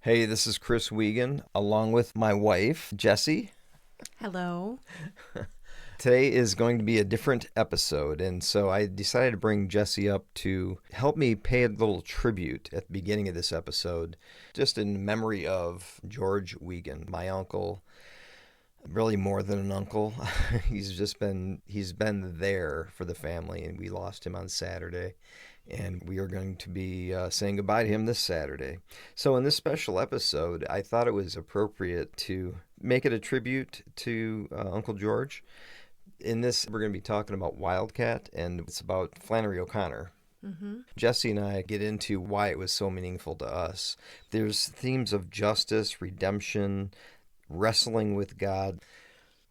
Hey, this is Chris Wiegand, along with my wife, Jessie. Hello. Today is going to be a different episode, and so I decided to bring Jessie up to help me pay a little tribute at the beginning of this episode, just in memory of George Wiegand, my uncle. Really more than an uncle. He's been there for the family, and we lost him on Saturday. And we are going to be saying goodbye to him this Saturday. So in this special episode, I thought it was appropriate to make it a tribute to Uncle George. In this, we're going to be talking about Wildcat, and it's about Flannery O'Connor. Mm-hmm. Jessie and I get into why it was so meaningful to us. There's themes of justice, redemption, wrestling with God.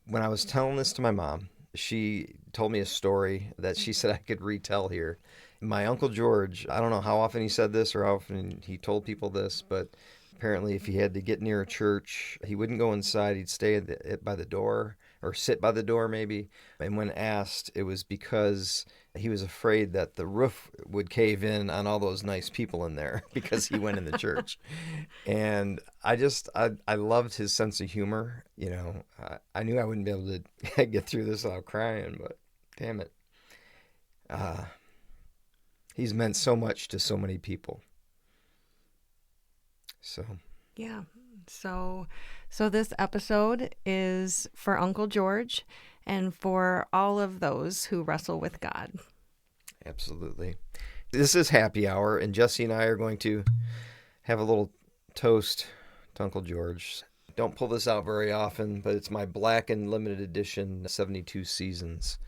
When I was telling this to my mom, she told me a story that she said I could retell here. My Uncle George, I don't know how often he said this or how often he told people this, but apparently if he had to get near a church, he wouldn't go inside. He'd stay by the door or sit by the door maybe. And when asked, it was because he was afraid that the roof would cave in on all those nice people in there because he went in the church. And I loved his sense of humor. You know, I knew I wouldn't be able to get through this without crying, but damn it. He's meant so much to so many people. So. Yeah. So this episode is for Uncle George and for all of those who wrestle with God. Absolutely. This is happy hour, and Jessie and I are going to have a little toast to Uncle George. Don't pull this out very often, but it's my Black and Limited Edition 72 Seasons.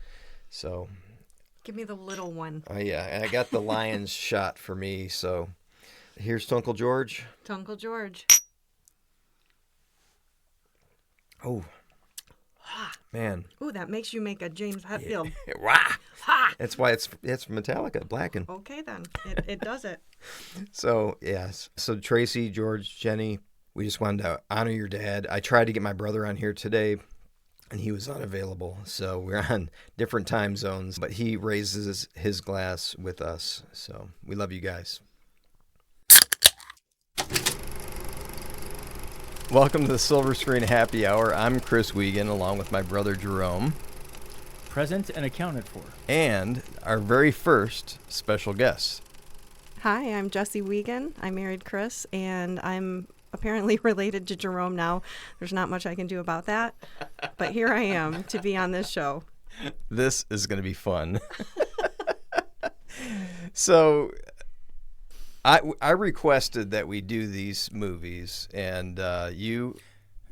So. Give me the little one. Oh, yeah. And I got the lion's shot for me. So here's to Uncle George. To Uncle George. Oh, man. Ooh, that makes you make a James Hetfield. Ha! That's why it's Metallica, Blackened. Okay, then. It does it. So, yes. So, Tracy, George, Jenny, we just wanted to honor your dad. I tried to get my brother on here today, and he was unavailable. So we're on different time zones, but he raises his glass with us. So we love you guys. Welcome to the Silver Screen Happy Hour. I'm Chris Wiegand, along with my brother Jerome. Present and accounted for. And our very first special guest. Hi, I'm Jessie Wiegand. I married Chris, and I'm apparently related to Jerome now. There's not much I can do about that, but here I am to be on this show. This is going to be fun. So I requested that we do these movies, and you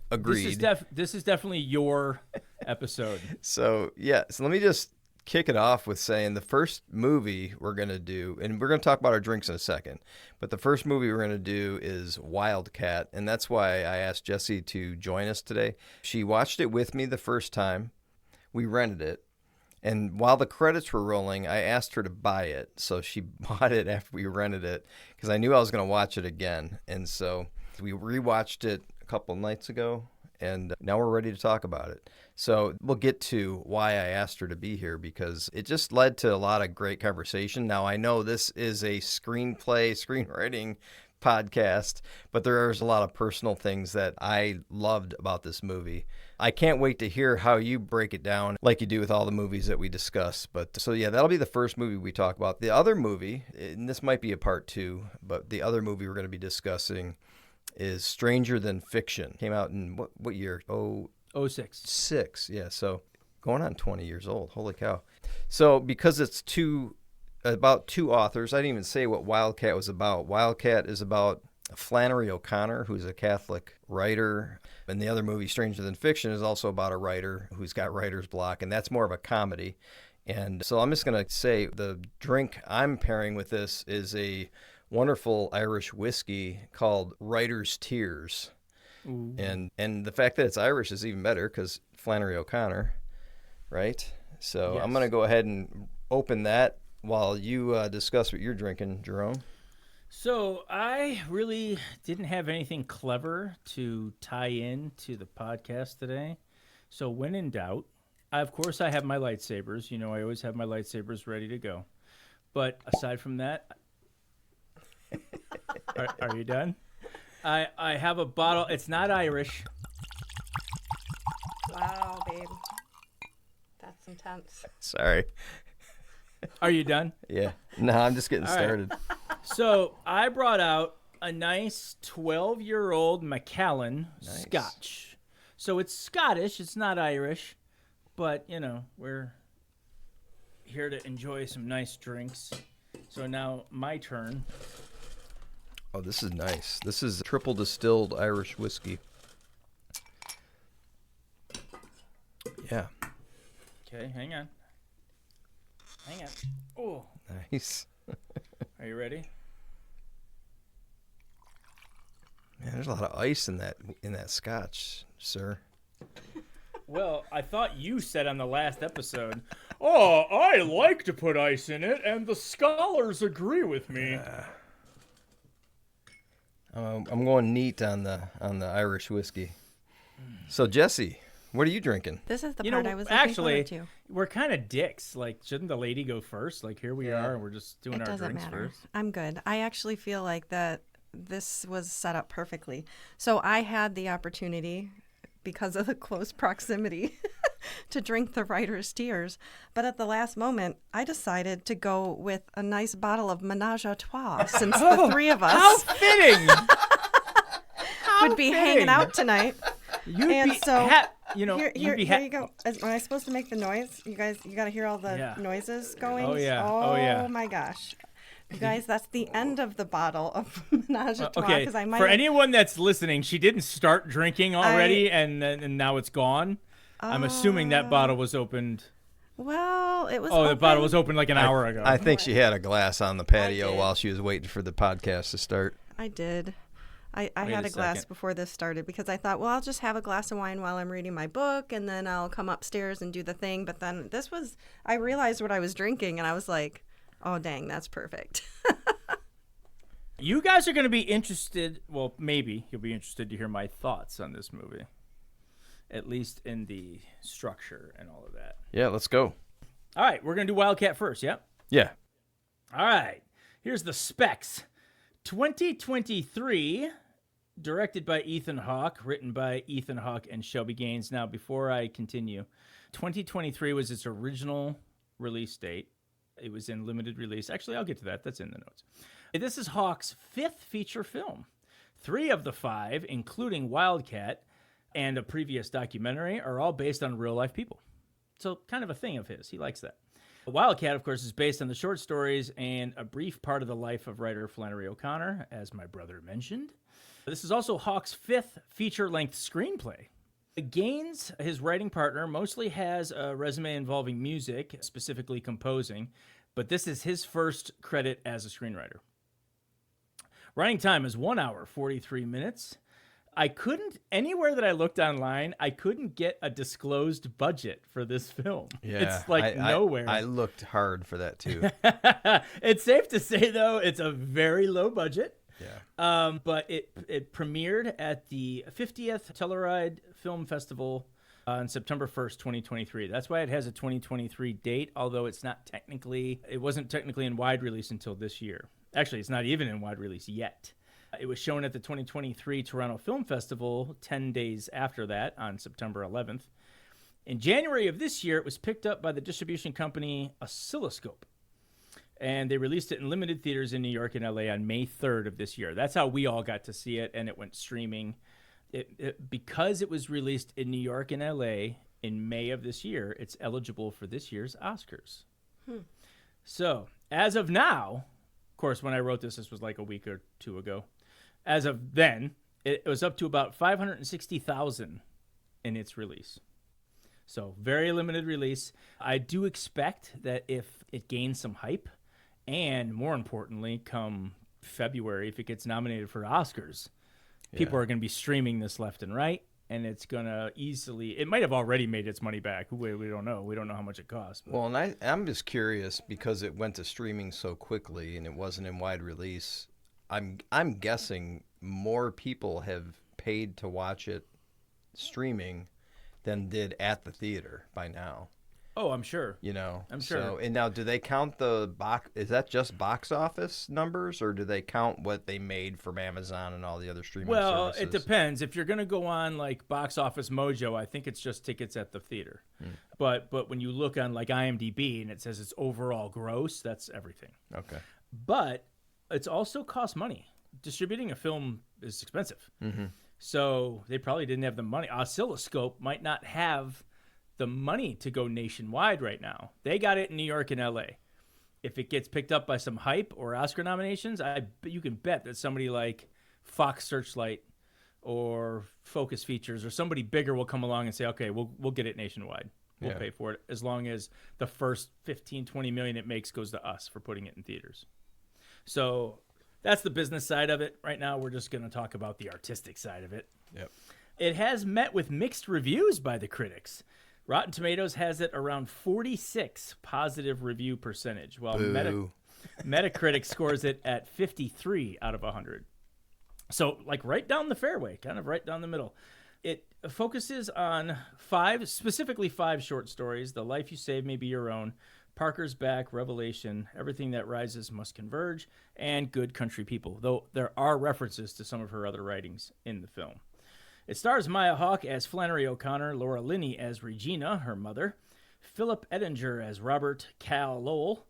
agreed. This is definitely your episode. So let me just kick it off with saying the first movie we're going to do, and we're going to talk about our drinks in a second, but the first movie we're going to do is Wildcat, and that's why I asked Jessie to join us today. She watched it with me the first time. We rented it, and while the credits were rolling, I asked her to buy it, so she bought it after we rented it, because I knew I was going to watch it again, and so we rewatched it a couple nights ago, and now we're ready to talk about it. So we'll get to why I asked her to be here, because it just led to a lot of great conversation. Now, I know this is a screenwriting podcast, but there's a lot of personal things that I loved about this movie. I can't wait to hear how you break it down like you do with all the movies that we discuss. But so, yeah, that'll be the first movie we talk about. The other movie, and this might be a part two, but the other movie we're going to be discussing is Stranger Than Fiction. Came out in what year? 06. Yeah, so going on 20 years old. Holy cow. So because it's about two authors, I didn't even say what Wildcat was about. Wildcat is about Flannery O'Connor, who's a Catholic writer. And the other movie, Stranger Than Fiction, is also about a writer who's got writer's block, and that's more of a comedy. And so I'm just going to say the drink I'm pairing with this is a wonderful Irish whiskey called Writer's Tears. Ooh. And the fact that it's Irish is even better because Flannery O'Connor, right? So yes. I'm going to go ahead and open that while you discuss what you're drinking, Jerome. So I really didn't have anything clever to tie in to the podcast today. So when in doubt, of course I have my lightsabers. You know, I always have my lightsabers ready to go. But aside from that, are you done? I have a bottle. It's not Irish. Wow, babe. That's intense. Sorry. Are you done? Yeah. No, I'm just getting started. So I brought out a nice 12-year-old Macallan Scotch. So it's Scottish. It's not Irish. But, we're here to enjoy some nice drinks. So now my turn. Oh, this is nice. This is triple distilled Irish whiskey. Yeah. Okay, hang on. Oh, Nice. are you ready? Man, there's a lot of ice in that scotch, sir. Well, I thought you said on the last episode, "Oh, I like to put ice in it, and the scholars agree with me." I'm going neat on the Irish whiskey. So Jessie, what are you drinking? This is the part I was looking forward to. We're kind of dicks. Like, shouldn't the lady go first? Like, here we are, and we're just doing It our doesn't drinks matter. first. I'm good. I actually feel like that this was set up perfectly. So I had the opportunity, because of the close proximity, to drink the writer's tears. But at the last moment, I decided to go with a nice bottle of Menage a Trois, since the three of How us fitting! would be hanging out tonight. You'd And be so you'd here be you go. Am I supposed to make the noise? You guys, you got to hear all the noises going. Oh, yeah. Oh my gosh. You guys, that's the end of the bottle of Menage a Trois. Okay, 'Cause I might for have- anyone that's listening, she didn't start drinking already, and now it's gone. I'm assuming that bottle was opened. Well, it was. Oh, the bottle was opened like an hour ago. I think she had a glass on the patio did. while she was waiting for the podcast to start. I did. I Wait had a a glass second. before this started because I thought, well, I'll just have a glass of wine while I'm reading my book, and then I'll come upstairs and do the thing. But then I realized what I was drinking, and I was like, oh, dang, that's perfect. You guys are going to be interested. Well, maybe you'll be interested to hear my thoughts on this movie, at least in the structure and all of that. Yeah, let's go. All right, we're going to do Wildcat first, yeah? Yeah. All right, here's the specs. 2023, directed by Ethan Hawke, written by Ethan Hawke and Shelby Gaines. Now, before I continue, 2023 was its original release date. It was in limited release. Actually, I'll get to that. That's in the notes. This is Hawke's fifth feature film. 3 of the 5, including Wildcat and a previous documentary, are all based on real-life people. So kind of a thing of his. He likes that. Wildcat, of course, is based on the short stories and a brief part of the life of writer Flannery O'Connor, as my brother mentioned. This is also Hawke's 5th feature-length screenplay. Gaines, his writing partner, mostly has a resume involving music, specifically composing, but this is his first credit as a screenwriter. Running time is 1 hour, 43 minutes. Anywhere that I looked online, I couldn't get a disclosed budget for this film. Yeah. It's like nowhere. I looked hard for that too. It's safe to say, though, it's a very low budget. Yeah. But it premiered at the 50th Telluride Film Festival on September 1st, 2023. That's why it has a 2023 date, although it wasn't technically in wide release until this year. Actually, it's not even in wide release yet. It was shown at the 2023 Toronto Film Festival 10 days after that on September 11th. In January of this year, it was picked up by the distribution company Oscilloscope, and they released it in limited theaters in New York and LA on May 3rd of this year. That's how we all got to see it, and it went streaming. Because it was released in New York and LA in May of this year, it's eligible for this year's Oscars. So, as of now, of course, when I wrote this was like a week or 2 ago. As of then, it was up to about 560,000 in its release. So, very limited release. I do expect that if it gains some hype, and more importantly, come February, if it gets nominated for Oscars, people are going to be streaming this left and right, and it's going to it might have already made its money back. We don't know. We don't know how much it costs. But. Well, and I'm just curious because it went to streaming so quickly and it wasn't in wide release. I'm guessing more people have paid to watch it streaming than did at the theater by now. Oh, I'm sure. I'm sure. So, and now, do they count the box? Is that just box office numbers, or do they count what they made from Amazon and all the other streaming services? It depends. If you're going to go on like Box Office Mojo, I think it's just tickets at the theater. But when you look on like IMDb and it says it's overall gross, that's everything. Okay. But it's also costs money. Distributing a film is expensive. So they probably didn't have the money. Oscilloscope might not have the money to go nationwide right now. They got it in New York and LA. If it gets picked up by some hype or Oscar nominations, you can bet that somebody like Fox Searchlight or Focus Features or somebody bigger will come along and say, okay, we'll get it nationwide. We'll pay for it as long as the first 15, 20 million it makes goes to us for putting it in theaters. So that's the business side of it. Right now, we're just going to talk about the artistic side of it. Yep. It has met with mixed reviews by the critics. Rotten Tomatoes has it around 46 positive review percentage, while Metacritic scores it at 53 out of 100. So, like right down the fairway, kind of right down the middle. It focuses on specifically five short stories: The Life You Save May Be Your Own, Parker's Back, Revelation, Everything That Rises Must Converge, and Good Country People, though there are references to some of her other writings in the film. It stars Maya Hawke as Flannery O'Connor, Laura Linney as Regina, her mother, Philip Ettinger as Robert Cal Lowell,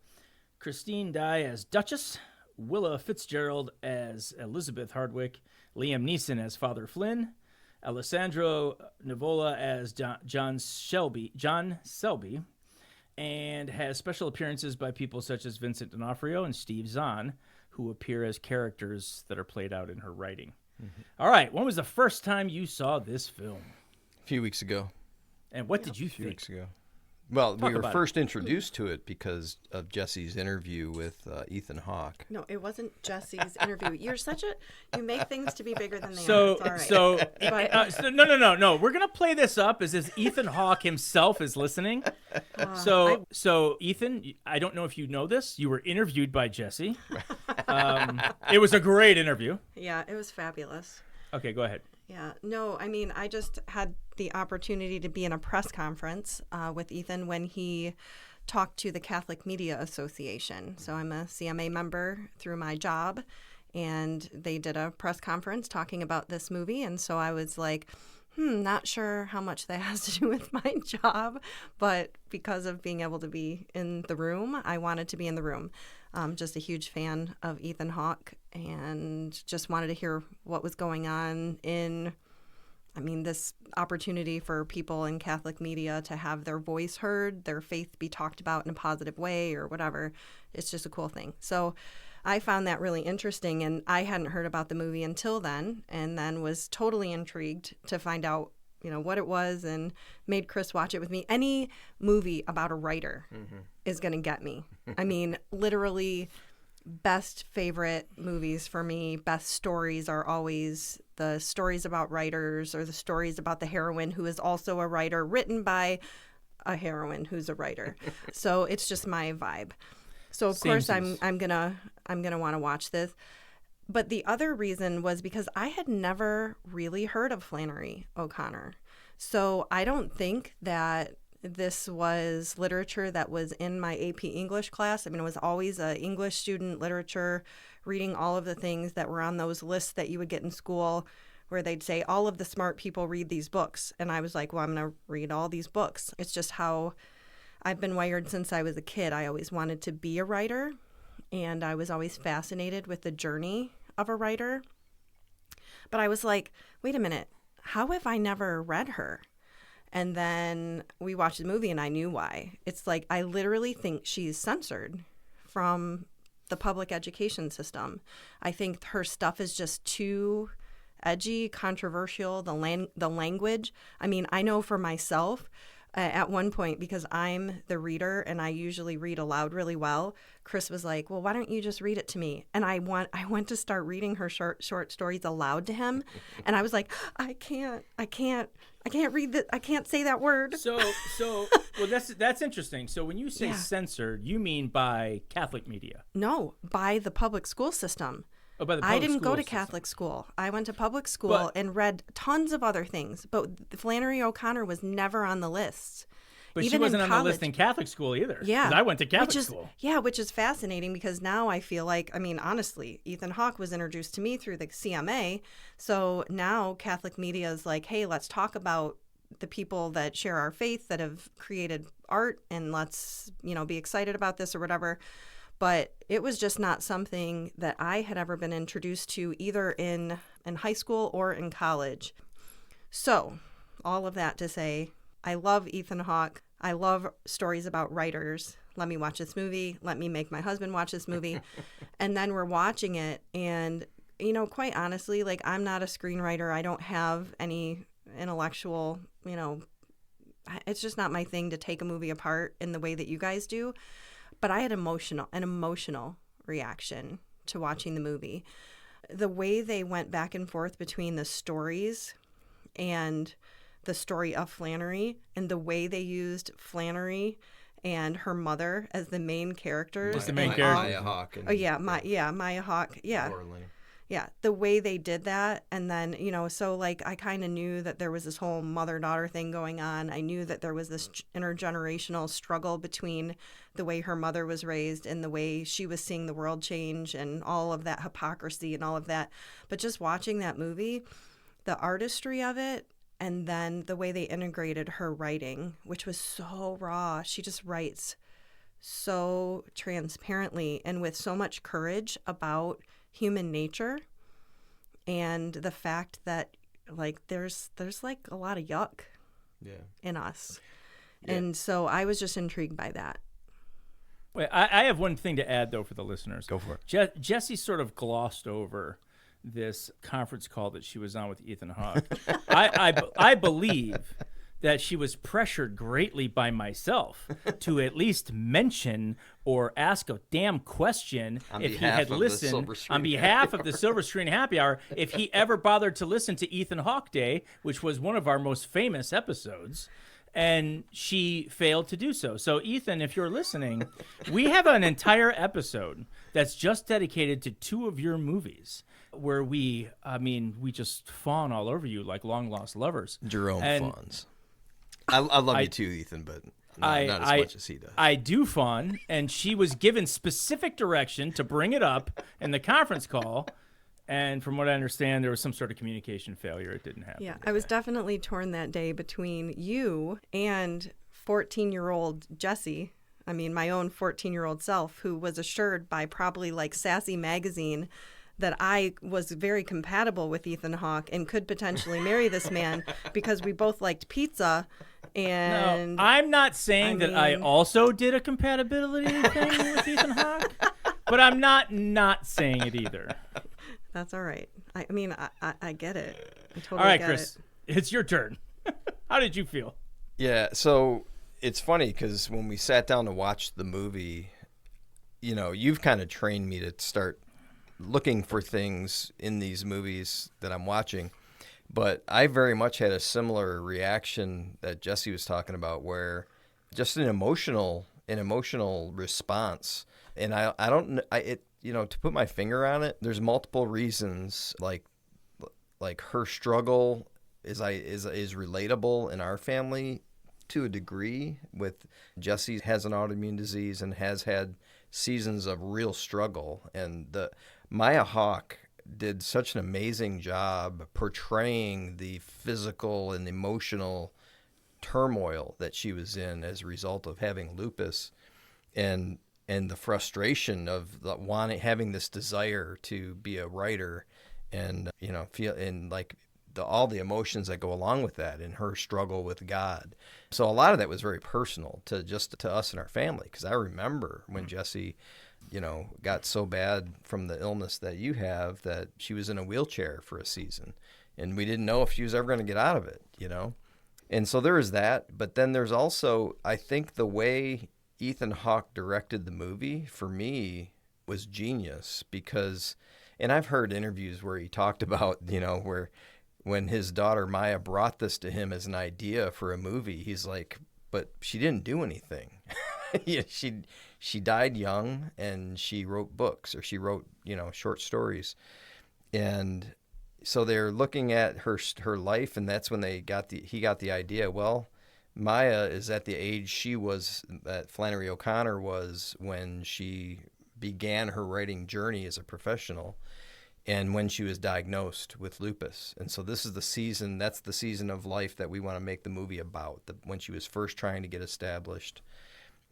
Christine Dye as Duchess, Willa Fitzgerald as Elizabeth Hardwick, Liam Neeson as Father Flynn, Alessandro Nivola as John Selby, and has special appearances by people such as Vincent D'Onofrio and Steve Zahn, who appear as characters that are played out in her writing. All right, when was the first time you saw this film? A few weeks ago. And what did you think? A few weeks ago. Well, we were first introduced to it because of Jessie's interview with Ethan Hawke. No, it wasn't Jessie's interview. You make things to be bigger than they are. It's all right. No. We're gonna play this up as if Ethan Hawke himself is listening. So Ethan, I don't know if you know this. You were interviewed by Jessie. It was a great interview. Yeah, it was fabulous. Okay, go ahead. Yeah, no, I mean, I just had the opportunity to be in a press conference with Ethan when he talked to the Catholic Media Association. So I'm a CMA member through my job, and they did a press conference talking about this movie. And so I was like, not sure how much that has to do with my job, but because of being able to be in the room, I wanted to be in the room. Just a huge fan of Ethan Hawke and just wanted to hear what was going on in, this opportunity for people in Catholic media to have their voice heard, their faith be talked about in a positive way or whatever. It's just a cool thing. So I found that really interesting, and I hadn't heard about the movie until then, and then was totally intrigued to find out, what it was, and made Chris watch it with me. Any movie about a writer is going to get me. Literally, best favorite movies for me, best stories are always the stories about writers or the stories about the heroine who is also a writer, written by a heroine who's a writer. So it's just my vibe. So of course I'm gonna want to watch this. But the other reason was because I had never really heard of Flannery O'Connor. So I don't think that this was literature that was in my AP English class. It was always an English student literature, reading all of the things that were on those lists that you would get in school where they'd say, all of the smart people read these books. And I was like, well, I'm going to read all these books. It's just how I've been wired since I was a kid. I always wanted to be a writer, and I was always fascinated with the journey of a writer. But I was like, wait a minute, how have I never read her? And then we watched the movie and I knew why. It's like, I literally think she's censored from the public education system. I think her stuff is just too edgy, controversial, the language. I know for myself, at one point, because I'm the reader and I usually read aloud really well, Chris was like, well, why don't you just read it to me? And I went to start reading her short stories aloud to him. And I was like, I can't read that. I can't say that word. So well, that's interesting. So when you say censored, you mean by Catholic media? No, by the public school system. Oh, by the public I didn't go to system. Catholic school. I went to public school and read tons of other things. But Flannery O'Connor was never on the list. But even she wasn't in on the college. list in Catholic school either. Yeah. 'Cause I went to Catholic school. Yeah, which is fascinating because now I feel like, I mean, honestly, Ethan Hawke was introduced to me through the CMA. So now Catholic media is like, hey, let's talk about the people that share our faith that have created art, and let's, be excited about this or whatever. But it was just not something that I had ever been introduced to either in high school or in college. So all of that to say, I love Ethan Hawke. I love stories about writers. Let me watch this movie. Let me make my husband watch this movie. And then we're watching it. And, quite honestly, like, I'm not a screenwriter. I don't have any intellectual, it's just not my thing to take a movie apart in the way that you guys do. But I had an emotional reaction to watching the movie. The way they went back and forth between the stories and the story of Flannery, and the way they used Flannery and her mother as the main characters. Just the main character. Maya Hawke. And, Maya Hawke. Yeah. Orlin. Yeah, the way they did that. And then, so like I kind of knew that there was this whole mother-daughter thing going on. I knew that there was this intergenerational struggle between the way her mother was raised and the way she was seeing the world change, and all of that hypocrisy and all of that. But just watching that movie, the artistry of it, and then the way they integrated her writing, which was so raw. She just writes so transparently and with so much courage about human nature, and the fact that like there's like a lot of yuck in us. Yeah. And so I was just intrigued by that. Wait, I have one thing to add though for the listeners. Go for it. Jessie sort of glossed over this conference call that she was on with Ethan Hawke. I believe that she was pressured greatly by myself to at least mention or ask a damn question if he had listened on behalf of the Silver Screen Happy Hour, if he ever bothered to listen to Ethan Hawke Day, which was one of our most famous episodes. And she failed to do so. So, Ethan, if you're listening, we have an entire episode that's just dedicated to 2 of your movies, where we just fawn all over you like long-lost lovers. Jerome fawns. I love you too, Ethan, but not as much as he does. I do fawn, and she was given specific direction to bring it up in the conference call. And from what I understand, there was some sort of communication failure. It didn't happen. Yeah, I was definitely torn that day between you and 14-year-old Jessie. I mean, my own 14-year-old self, who was assured by probably like Sassy Magazine that I was very compatible with Ethan Hawke and could potentially marry this man because we both liked pizza. And no, I'm not saying that I also did a compatibility thing with Ethan Hawke, but I'm not saying it either. That's all right. I mean, I get it. I totally all right, get Chris, it's your turn. How did you feel? Yeah, so it's funny because when we sat down to watch the movie, you've kind of trained me to start looking for things in these movies that I'm watching. But I very much had a similar reaction that Jessie was talking about, where just an emotional response. And to put my finger on it, there's multiple reasons. Like her struggle is relatable in our family to a degree. With Jessie has an autoimmune disease and has had seasons of real struggle, and Maya Hawke did such an amazing job portraying the physical and emotional turmoil that she was in as a result of having lupus, and the frustration of having this desire to be a writer, and feel and like all the emotions that go along with that, and her struggle with God. So a lot of that was very personal to us and our family, because I remember when Jessie got so bad from the illness that you have that she was in a wheelchair for a season, and we didn't know if she was ever going to get out of it, And so there is that, but then there's also, I think, the way Ethan Hawke directed the movie, for me, was genius, because, and I've heard interviews where he talked about, where when his daughter Maya brought this to him as an idea for a movie, he's like, but she didn't do anything. She died young, and she wrote books, or she wrote, short stories. And so they're looking at her life, and that's when he got the idea, well, Maya is at the age she was, that Flannery O'Connor was when she began her writing journey as a professional, and when she was diagnosed with lupus. And so this is the season, that's the season of life that we want to make the movie about, when she was first trying to get established.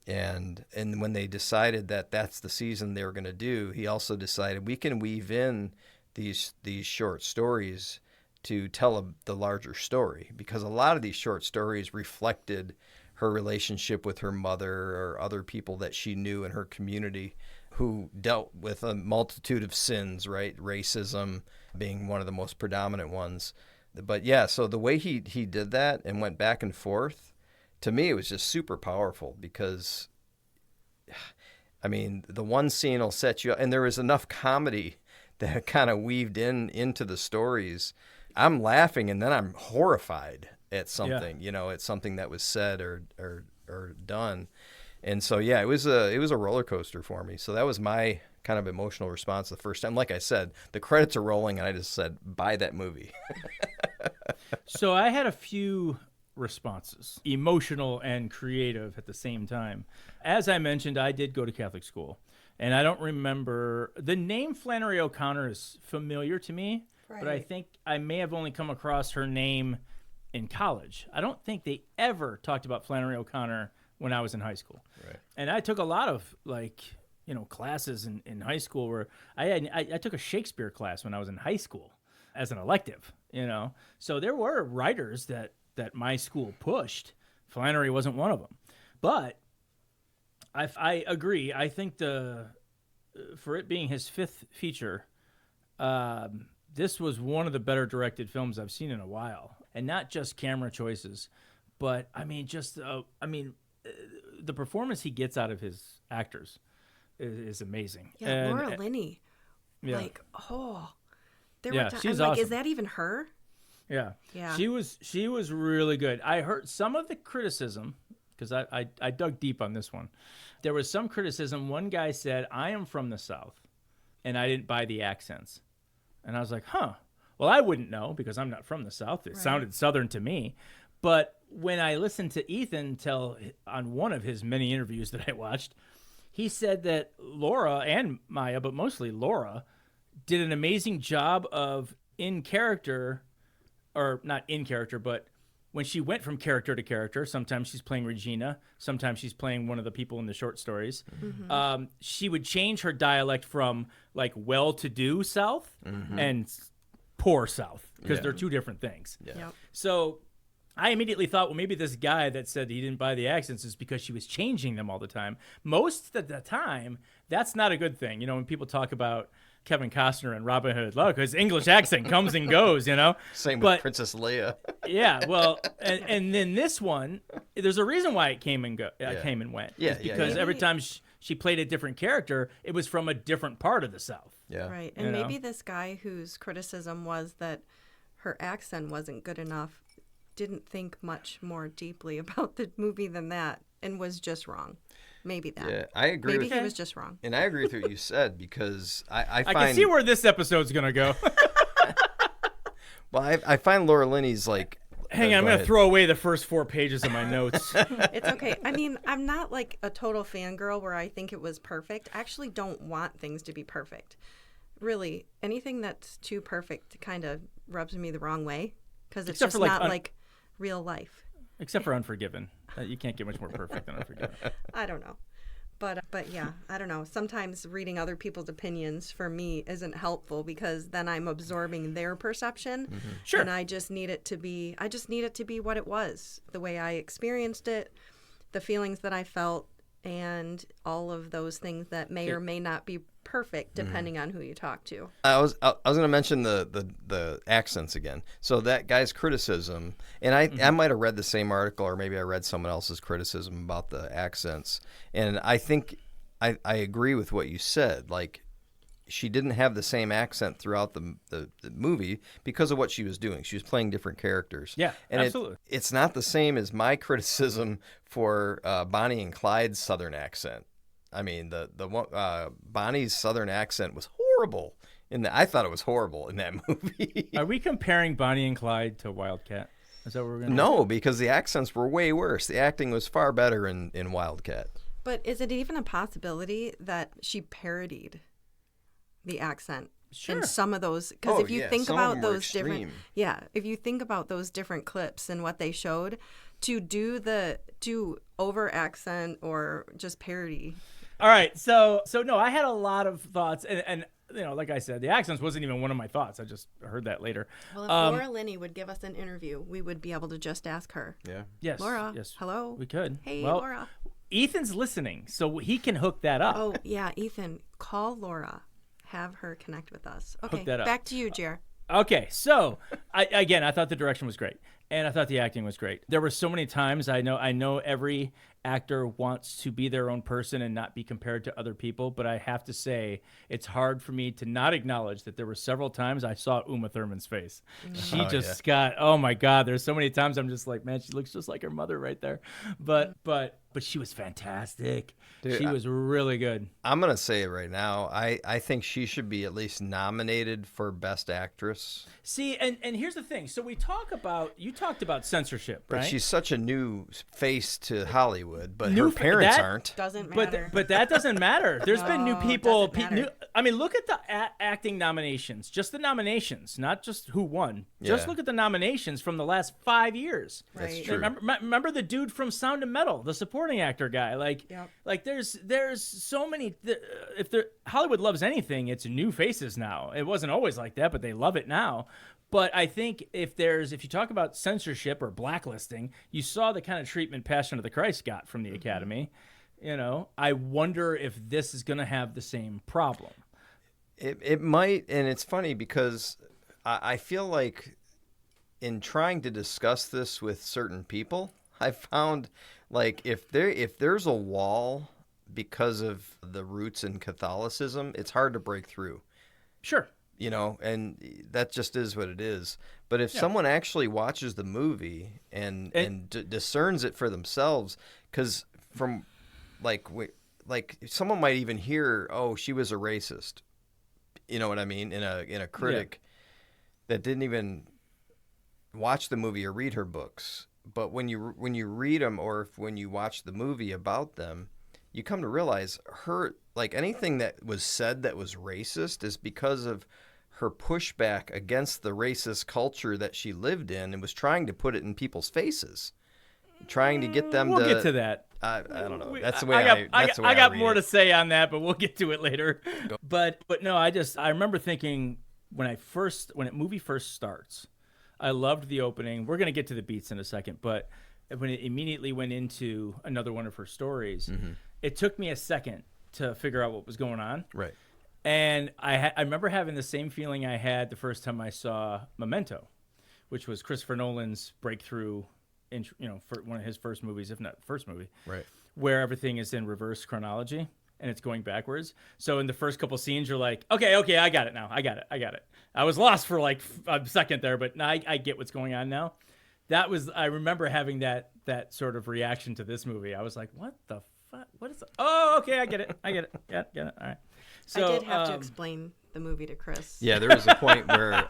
And when they decided that that's the season they were going to do, he also decided we can weave in these short stories to tell the larger story, because a lot of these short stories reflected her relationship with her mother or other people that she knew in her community who dealt with a multitude of sins, right? Racism being one of the most predominant ones. But yeah, so the way he did that and went back and forth, to me, it was just super powerful, because, I mean, the one scene will set you up, and there was enough comedy that kind of weaved into the stories. I'm laughing, and then I'm horrified at something, at something that was said or done. And so, yeah, it was a roller coaster for me. So that was my kind of emotional response the first time. Like I said, the credits are rolling, and I just said, buy that movie. So I had a few responses, emotional and creative at the same time. As I mentioned, I did go to Catholic school, and I don't remember, the name Flannery O'Connor is familiar to me, right, but I think I may have only come across her name in college. I don't think they ever talked about Flannery O'Connor when I was in high school. Right. And I took a lot of classes in high school where I took a Shakespeare class when I was in high school as an elective, So there were writers that my school pushed. Flannery wasn't one of them. But I agree. I think for it being his fifth feature, this was one of the better directed films I've seen in a while. And not just camera choices, but the performance he gets out of his actors is amazing. Yeah, Laura Linney. Yeah. There were times, she's I'm awesome. is that even her? Yeah. Yeah. She was really good. I heard some of the criticism, because I dug deep on this one. There was some criticism. One guy said, I am from the South, and I didn't buy the accents. And I was like, huh. Well, I wouldn't know, because I'm not from the South. It sounded Southern to me. But when I listened to Ethan tell on one of his many interviews that I watched, he said that Laura and Maya, but mostly Laura, did an amazing job of in character, or not in character, but when she went from character to character, sometimes she's playing Regina, sometimes she's playing one of the people in the short stories. Mm-hmm. She would change her dialect from well-to-do South and poor South, because they're two different things. Yeah. Yep. So I immediately thought, well, maybe this guy that said he didn't buy the accents is because she was changing them all the time. Most of the time, that's not a good thing. When people talk about Kevin Costner and Robin Hood, look, his English accent comes and goes, Same with Princess Leia. Yeah, well, and then this one, there's a reason why it came and went. Yeah, because every time she played a different character, it was from a different part of the South. Yeah, right. And maybe this guy whose criticism was that her accent wasn't good enough didn't think much more deeply about the movie than that, and was just wrong. Maybe that. Yeah, I agree. Maybe he was just wrong. And I agree with what you said, because I find... I can see where this episode's going to go. Well, I find Laura Linney's Hang on, I'm going to throw away the first 4 pages of my notes. It's okay. I mean, I'm not a total fangirl where I think it was perfect. I actually don't want things to be perfect. Really, anything that's too perfect kind of rubs me the wrong way, because it's just not real life. Except for Unforgiven. You can't get much more perfect than Unforgiven. I don't know. But yeah, I don't know. Sometimes reading other people's opinions for me isn't helpful, because then I'm absorbing their perception. Mm-hmm. Sure. And I just need it to be what it was, the way I experienced it, the feelings that I felt, and all of those things that may or may not be perfect depending on who you talk to. I was going to mention the accents again. So that guy's criticism, and I might have read the same article, or maybe I read someone else's criticism about the accents, and I think I agree with what you said. She didn't have the same accent throughout the movie because of what she was doing. She was playing different characters. Yeah, and absolutely. It's not the same as my criticism for Bonnie and Clyde's Southern accent. I mean, the Bonnie's Southern accent was horrible. I thought it was horrible in that movie. Are we comparing Bonnie and Clyde to Wildcat? Is that what we're gonna? No, because the accents were way worse. The acting was far better in Wildcat. But is it even a possibility that she parodied the accent Sure. in some of those? Because if you think some of about them were those different, extreme. if you think about those different clips and what they showed, to over accent or just parody. All right, so no, I had a lot of thoughts, and like I said, the accents wasn't even one of my thoughts. I just heard that later. Well, if Laura Linney would give us an interview, we would be able to just ask her. Yeah. Yes, Laura, yes, hello. we could. Hey, well, Laura. Ethan's listening, so he can hook that up. Oh, yeah, Ethan, call Laura. Have her connect with us. Okay, that up. back to you, Jer. Okay, so I thought the direction was great, and I thought the acting was great. There were so many times I know every actor wants to be their own person and not be compared to other people, but I have to say it's hard for me to not acknowledge that there were several times I saw Uma Thurman's face. She just got, oh my God, there's so many times I'm just like, man, she looks just like her mother right there. But she was fantastic. Dude, she was really good. I'm going to say it right now. I think she should be at least nominated for Best Actress. See, and here's the thing. So you talked about censorship, right? But she's such a new face to Hollywood, but New her fa- parents that- aren't. Doesn't matter. But that doesn't matter. There's been new No, people. doesn't matter. I mean, look at the acting nominations. Just the nominations, not just who won. Just Yeah. look at the nominations from the last 5 years. That's Right. true. Remember the dude from Sound of Metal, the supporting actor guy. Yep. Like there's so many. If Hollywood loves anything, it's new faces now. It wasn't always like that, but they love it now. But I think if you talk about censorship or blacklisting, you saw the kind of treatment Passion of the Christ got from the Academy. I wonder if this is going to have the same problem. It might, and it's funny because I feel like in trying to discuss this with certain people, I found like if there's a wall because of the roots in Catholicism, it's hard to break through. Sure. And that just is what it is. But if someone actually watches the movie and discerns it for themselves, because from like someone might even hear, oh, she was a racist. You know what I mean? In a critic that didn't even watch the movie or read her books. But when you read them or when you watch the movie about them, you come to realize anything that was said that was racist is because of her pushback against the racist culture that she lived in and was trying to put it in people's faces, trying to get them We'll get to that. I don't know. That's the way I got read more it. to say on that, but we'll get to it later. But no, I remember thinking when a movie first starts, I loved the opening. We're gonna get to the beats in a second, but when it immediately went into another one of her stories, it took me a second to figure out what was going on. Right. And I remember having the same feeling I had the first time I saw Memento, which was Christopher Nolan's breakthrough, for one of his first movies, if not first movie, Right. where everything is in reverse chronology and it's going backwards. So in the first couple scenes, you're like, okay, I got it now. I got it. I was lost for like a second there, but now I get what's going on now. I remember having that sort of reaction to this movie. I was like, what the fuck? What is that? Oh, okay, I get it. Get it. All right. So, I did have to explain the movie to Chris. Yeah, there was a point where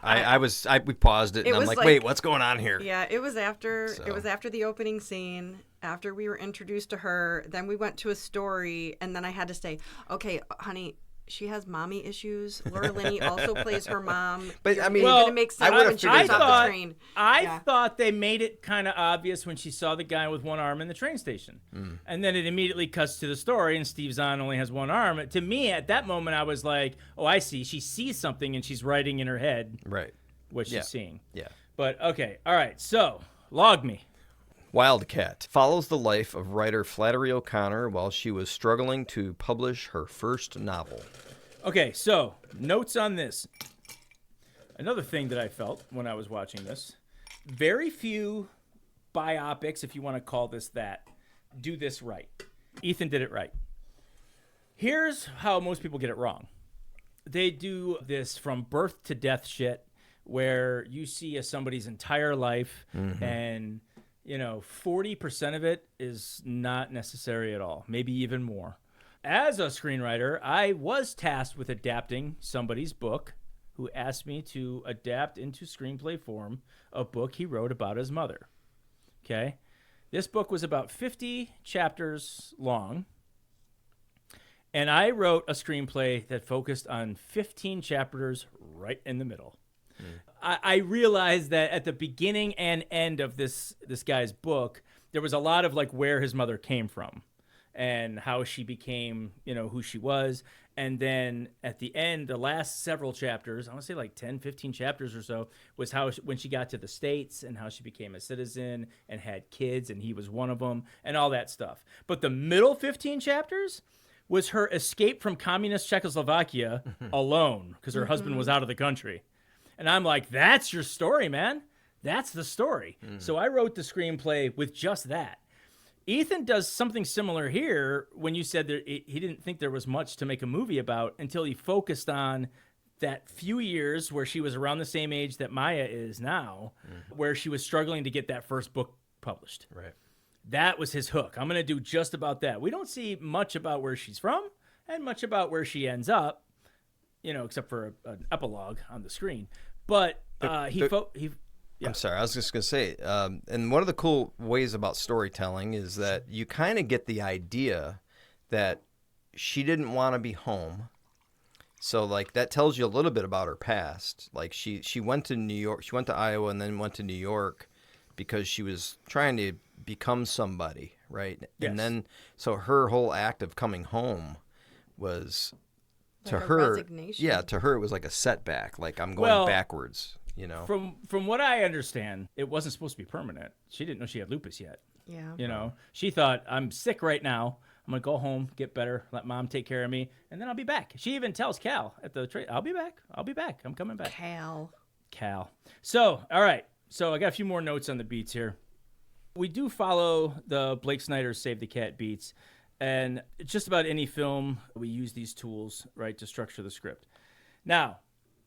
we paused it, and I'm like, wait, what's going on here? Yeah, it was after the opening scene, after we were introduced to her, then we went to a story, and then I had to say, okay, honey, she has mommy issues. Laura Linney also plays her mom. But I mean, it's gonna make sense when she gets off the train. I thought they made it kind of obvious when she saw the guy with one arm in the train station. And then it immediately cuts to the story, and Steve Zahn only has one arm. To me, at that moment, I was like, oh, I see. She sees something, and she's writing in her head what she's seeing. Yeah. But, okay. All right. So, log me. Wildcat follows the life of writer Flannery O'Connor while she was struggling to publish her first novel. Okay, so notes on this. Another thing that I felt when I was watching this, very few biopics, if you want to call this that, do this right. Ethan did it right. Here's how most people get it wrong. They do this from birth to death shit where you see somebody's entire life and 40% of it is not necessary at all, maybe even more. As a screenwriter, I was tasked with adapting somebody's book who asked me to adapt into screenplay form a book he wrote about his mother. Okay? This book was about 50 chapters long, and I wrote a screenplay that focused on 15 chapters right in the middle. I realized that at the beginning and end of this guy's book, there was a lot of like where his mother came from and how she became, who she was. And then at the end, the last several chapters, I want to say like 10, 15 chapters or so, was when she got to the States and how she became a citizen and had kids, and he was one of them, and all that stuff. But the middle 15 chapters was her escape from communist Czechoslovakia alone because her husband was out of the country. And I'm like, that's your story, man. That's the story. So I wrote the screenplay with just that. Ethan does something similar here when you said that he didn't think there was much to make a movie about until he focused on that few years where she was around the same age that Maya is now, where she was struggling to get that first book published. Right. That was his hook. I'm going to do just about that. We don't see much about where she's from and much about where she ends up, except for an epilogue on the screen. But I'm sorry, I was just going to say, and one of the cool ways about storytelling is that you kind of get the idea that she didn't want to be home. So, like, that tells you a little bit about her past. Like, she went to New York, she went to Iowa and then went to New York because she was trying to become somebody, right? Yes. And then, so her whole act of coming home was, Like to a her, resignation. yeah, to her it was like a setback. Like, I'm going backwards. From what I understand, it wasn't supposed to be permanent. She didn't know she had lupus yet. Yeah. She thought, I'm sick right now. I'm going to go home, get better, let mom take care of me, and then I'll be back. She even tells Cal at the trade, I'll be back. I'm coming back. Cal. So, all right. So I got a few more notes on the beats here. We do follow the Blake Snyder Save the Cat beats, and just about any film, we use these tools, right, to structure the script. Now,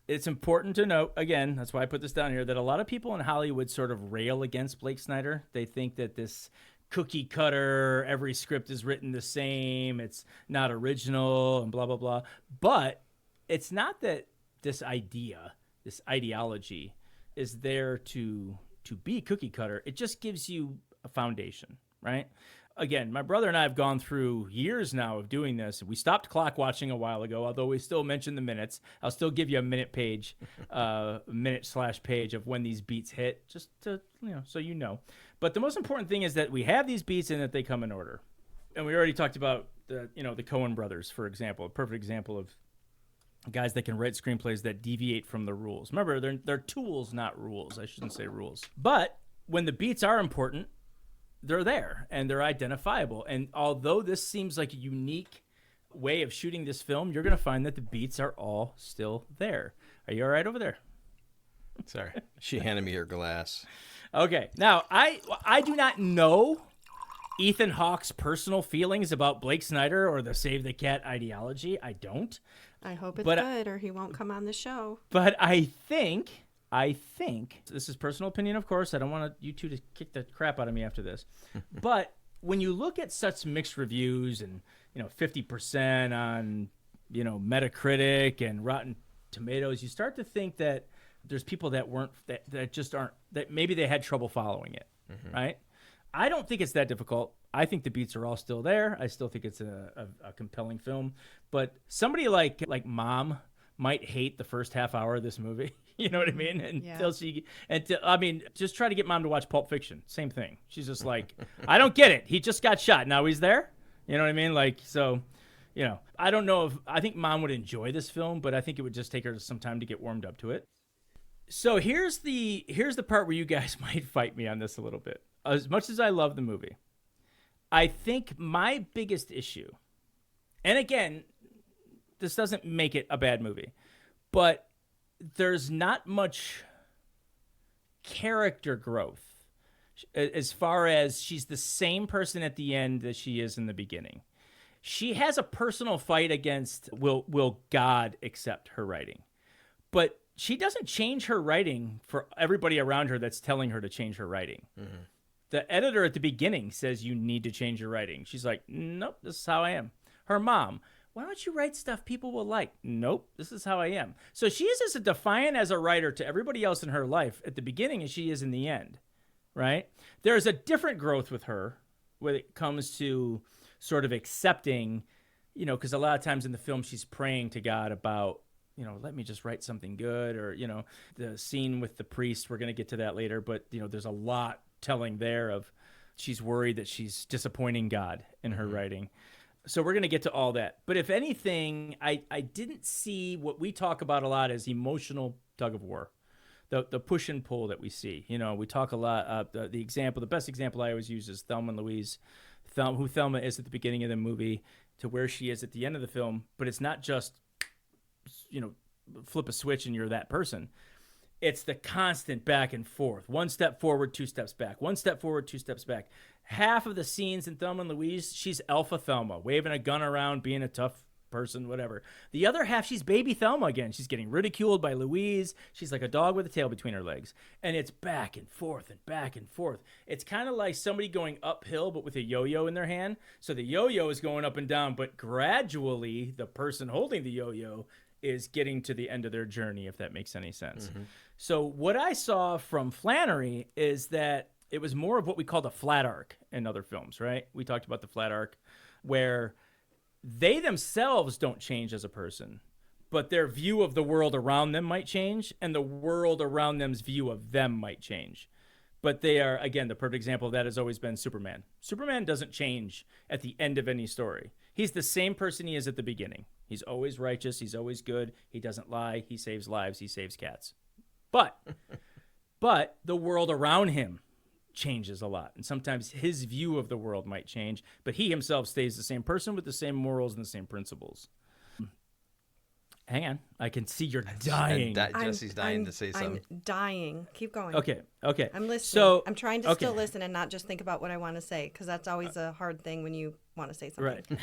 it's important to note, again, that's why I put this down here, that a lot of people in Hollywood sort of rail against Blake Snyder. They think that this cookie cutter, every script is written the same, it's not original, and blah, blah, blah. But it's not that this idea, this ideology, is there to be cookie cutter. It just gives you a foundation, right? Again, my brother and I have gone through years now of doing this. We stopped clock watching a while ago, although we still mention the minutes. I'll still give you a minute page, minute/page of when these beats hit, just to, so you know. But the most important thing is that we have these beats and that they come in order. And we already talked about the Coen brothers, for example, a perfect example of guys that can write screenplays that deviate from the rules. Remember, they're tools, not rules. I shouldn't say rules. But when the beats are important, they're there and they're identifiable. And although this seems like a unique way of shooting this film, you're going to find that the beats are all still there. Are you all right over there? Sorry. She handed me her glass. Okay. Now, I do not know Ethan Hawke's personal feelings about Blake Snyder or the Save the Cat ideology. I don't. I hope it's good or he won't come on the show. But I think, this is personal opinion, of course. I don't want you two to kick the crap out of me after this. But when you look at such mixed reviews and, 50% on, Metacritic and Rotten Tomatoes, you start to think that there's people that just aren't, that maybe they had trouble following it, right? I don't think it's that difficult. I think the beats are all still there. I still think it's a compelling film. But somebody like Mom might hate the first half hour of this movie. You know what I mean? Just try to get Mom to watch Pulp Fiction. Same thing. She's just like, I don't get it. He just got shot. Now he's there. You know what I mean? I don't know I think Mom would enjoy this film, but I think it would just take her some time to get warmed up to it. So here's the part where you guys might fight me on this a little bit. As much as I love the movie, I think my biggest issue, and again, this doesn't make it a bad movie, but there's not much character growth as far as she's the same person at the end that she is in the beginning. She has a personal fight against will God accept her writing, but she doesn't change her writing for everybody around her that's telling her to change her writing. Mm-hmm. The editor at the beginning says you need to change your writing. She's like, nope, this is how I am. Her mom, why don't you write stuff people will like? Nope, this is how I am. So she is as defiant as a writer to everybody else in her life at the beginning as she is in the end, right? There's a different growth with her when it comes to sort of accepting, because a lot of times in the film she's praying to God about, let me just write something good, or, the scene with the priest, we're going to get to that later, but, there's a lot telling there of she's worried that she's disappointing God in her writing. So we're going to get to all that. But if anything, I didn't see what we talk about a lot as emotional tug of war, the push and pull that we see. We talk a lot. The best example I always use is Thelma and Louise, who Thelma is at the beginning of the movie to where she is at the end of the film. But it's not just, flip a switch and you're that person. It's the constant back and forth. 1 step forward, 2 steps back. 1 step forward, 2 steps back. Half of the scenes in Thelma and Louise, she's Alpha Thelma, waving a gun around, being a tough person, whatever. The other half, she's baby Thelma again. She's getting ridiculed by Louise. She's like a dog with a tail between her legs. And it's back and forth and back and forth. It's kind of like somebody going uphill, but with a yo-yo in their hand. So the yo-yo is going up and down, but gradually the person holding the yo-yo is getting to the end of their journey, if that makes any sense. Mm-hmm. So what I saw from Flannery is that it was more of what we call the flat arc in other films, right? We talked about the flat arc where they themselves don't change as a person, but their view of the world around them might change, and the world around them's view of them might change. But they are, again, the perfect example of that has always been Superman. Superman doesn't change at the end of any story. He's the same person he is at the beginning. He's always righteous. He's always good. He doesn't lie. He saves lives. He saves cats. But the world around him changes a lot. And sometimes his view of the world might change, but he himself stays the same person with the same morals and the same principles. Hang on. I can see you're dying. Jessie's dying to say something. I'm dying. Keep going. Okay. I'm listening. So, I'm trying to still listen and not just think about what I want to say, because that's always a hard thing when you want to say something.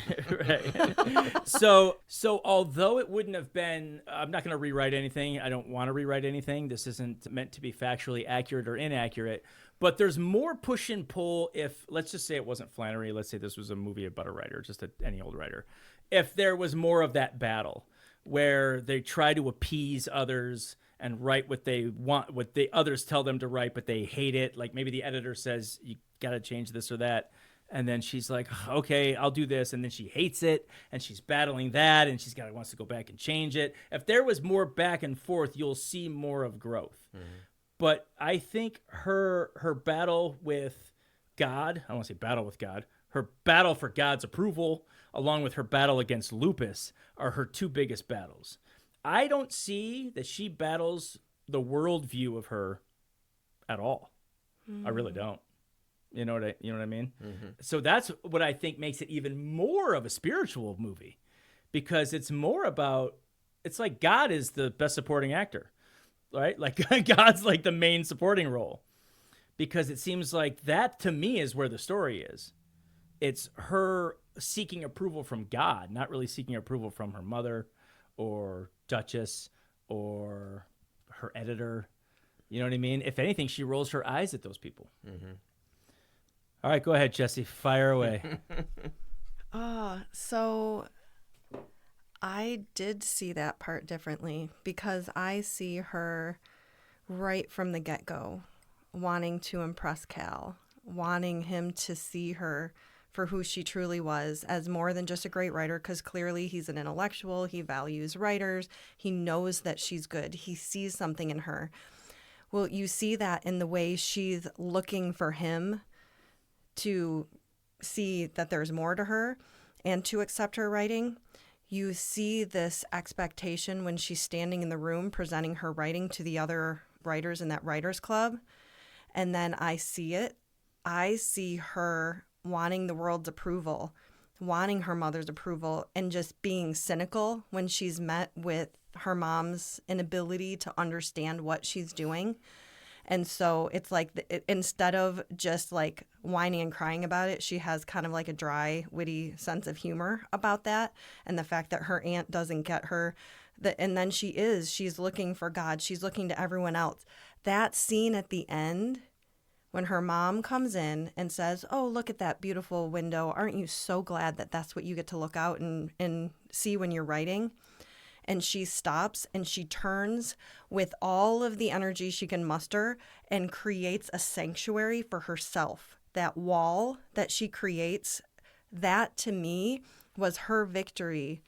Right. So although it wouldn't have been, I'm not going to rewrite anything. I don't want to rewrite anything. This isn't meant to be factually accurate or inaccurate. But there's more push and pull if, let's just say it wasn't Flannery. Let's say this was a movie about a writer, just any old writer. If there was more of that battle where they try to appease others and write what they want, what the others tell them to write, but they hate it. Like maybe the editor says, you got to change this or that. And then she's like, okay, I'll do this. And then she hates it and she's battling that and wants to go back and change it. If there was more back and forth, you'll see more of growth. Mm-hmm. But I think her battle with God, I don't want to say battle with God, her battle for God's approval, along with her battle against lupus, are her two biggest battles. I don't see that she battles the worldview of her at all. Mm. I really don't. You know what I mean? Mm-hmm. So that's what I think makes it even more of a spiritual movie, because it's more about, it's like God is the best supporting actor, right? Like God's like the main supporting role, because it seems like that to me is where the story is. It's her seeking approval from God, not really seeking approval from her mother or Duchess or her editor. You know what I mean? If anything, she rolls her eyes at those people. Mm-hmm. All right, go ahead, Jessie. Fire away. So I did see that part differently, because I see her right from the get-go wanting to impress Cal, wanting him to see her for who she truly was, as more than just a great writer, because clearly he's an intellectual. He values writers. He knows that she's good. He sees something in her. Well, you see that in the way she's looking for him to see that there's more to her and to accept her writing. You see this expectation when she's standing in the room presenting her writing to the other writers in that writers club. And then I see it. I see her wanting the world's approval, wanting her mother's approval, and just being cynical when she's met with her mom's inability to understand what she's doing. And so it's like, instead of just like whining and crying about it, she has kind of like a dry, witty sense of humor about that. And the fact that her aunt doesn't get her, and then she's looking for God. She's looking to everyone else. That scene at the end when her mom comes in and says, "Oh, look at that beautiful window. Aren't you so glad that that's what you get to look out and see when you're writing?" And she stops and she turns with all of the energy she can muster and creates a sanctuary for herself. That wall that she creates, that to me was her victory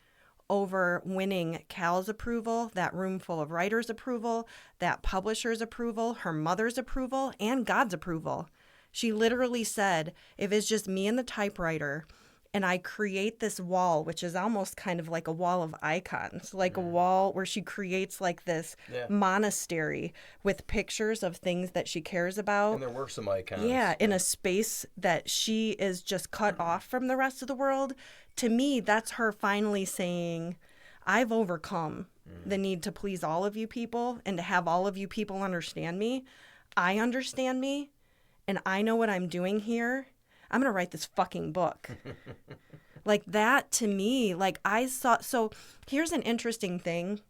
over winning Cal's approval, that room full of writers' approval, that publisher's approval, her mother's approval, and God's approval. She literally said, if it's just me and the typewriter, and I create this wall, which is almost kind of like a wall of icons, like a wall where she creates like this monastery with pictures of things that she cares about. And there were some icons. Yeah, in a space that she is just cut off from the rest of the world. To me, that's her finally saying, I've overcome the need to please all of you people and to have all of you people understand me. I understand me, and I know what I'm doing here. I'm going to write this fucking book. Like that to me, like I saw. So here's an interesting thing.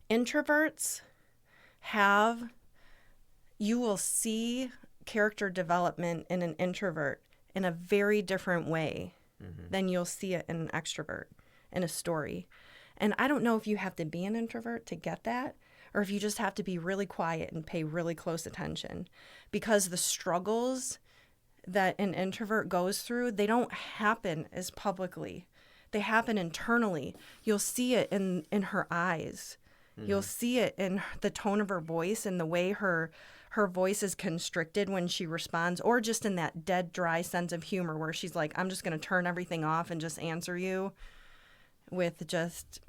Introverts you will see character development in an introvert in a very different way than you'll see it in an extrovert in a story. And I don't know if you have to be an introvert to get that, or if you just have to be really quiet and pay really close attention, because the struggles that an introvert goes through, they don't happen as publicly. They happen internally. You'll see it in her eyes. You'll see it in the tone of her voice and the way her voice is constricted when she responds, or just in that dead, dry sense of humor where she's like, I'm just going to turn everything off and just answer you with just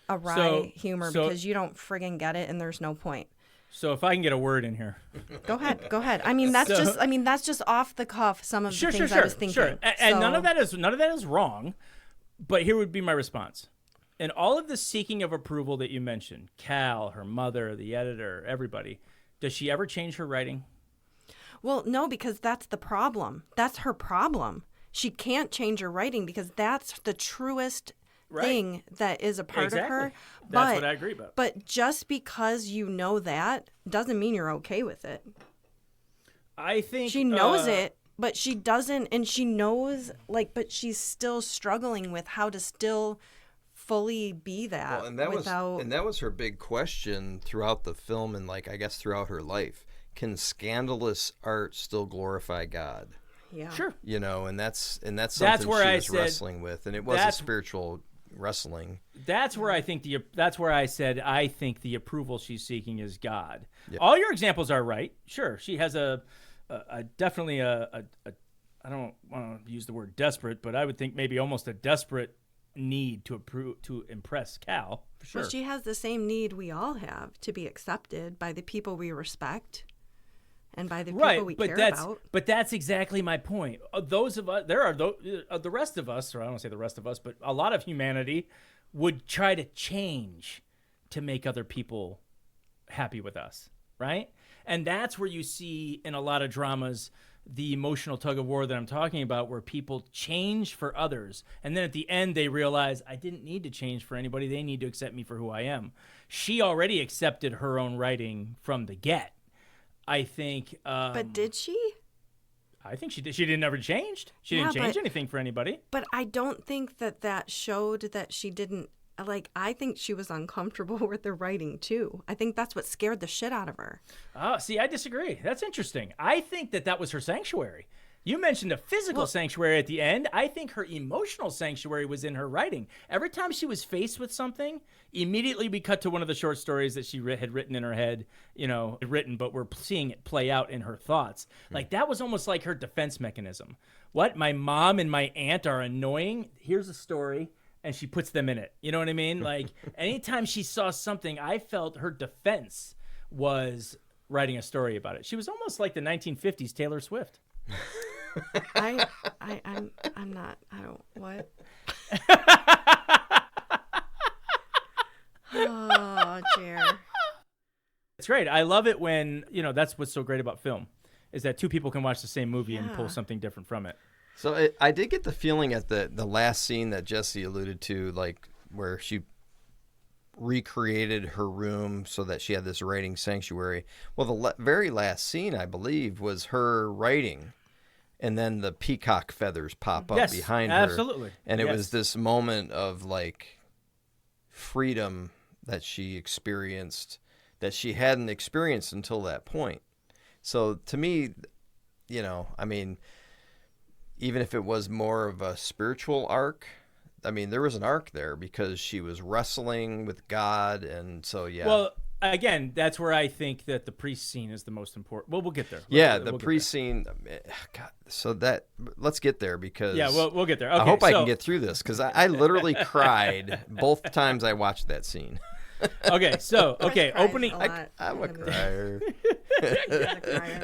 a wry humor because you don't friggin' get it and there's no point. So if I can get a word in here. Go ahead. I mean, that's just off the cuff, some of the things I was thinking. Sure. And none of that is wrong, but here would be my response. In all of the seeking of approval that you mentioned, Cal, her mother, the editor, everybody, does she ever change her writing? Well, no, because that's the problem. That's her problem. She can't change her writing because that's the truest thing that is a part of her. That's what I agree about. But just because you know that doesn't mean you're okay with it. I think she knows it, but she doesn't, and she knows, but she's still struggling with how to still fully be that. Well, and that was her big question throughout the film, and I guess throughout her life. Can scandalous art still glorify God? Yeah. Sure. And that's something she was wrestling with, and it was a spiritual wrestling. That's where I think I said I think the approval she's seeking is God. Yep. All your examples are right. Sure, she has definitely a I don't want to use the word desperate, but I would think maybe almost a desperate need to impress Cal. For sure. Well, she has the same need we all have to be accepted by the people we respect and by the people we care about. But that's exactly my point. Those of us, there are the rest of us, or I don't say the rest of us, but a lot of humanity would try to change to make other people happy with us, right? And that's where you see in a lot of dramas the emotional tug of war that I'm talking about, where people change for others. And then at the end, they realize, I didn't need to change for anybody. They need to accept me for who I am. She already accepted her own writing from the get. I think. But did she? I think she did. She never changed. She didn't change anything for anybody. But I don't think that showed that she didn't. I think she was uncomfortable with the writing too. I think that's what scared the shit out of her. Oh, see, I disagree. That's interesting. I think that was her sanctuary. You mentioned a physical sanctuary at the end. I think her emotional sanctuary was in her writing. Every time she was faced with something, immediately we cut to one of the short stories that she had written in her head, but we're seeing it play out in her thoughts. That was almost like her defense mechanism. What? My mom and my aunt are annoying? Here's a story. And she puts them in it. You know what I mean? Anytime she saw something, I felt her defense was writing a story about it. She was almost like the 1950s Taylor Swift. I'm not. I don't. What? Oh, dear. It's great. I love it when, that's what's so great about film, is that two people can watch the same movie and pull something different from it. So I did get the feeling at the last scene that Jessie alluded to, where she recreated her room so that she had this writing sanctuary. Well, the very last scene, I believe, was her writing, and then the peacock feathers pop up behind her. Absolutely. And it was this moment of like freedom that she experienced that she hadn't experienced until that point. So to me, I mean, even if it was more of a spiritual arc, I mean, there was an arc there because she was wrestling with God. And so, yeah. Well, again, that's where I think that the priest scene is the most important. Well, we'll get there. The priest scene. God, so let's get there because. Yeah, we'll get there. Okay, I hope I can get through this because I literally cried both times I watched that scene. Okay, opening. I'm a crier.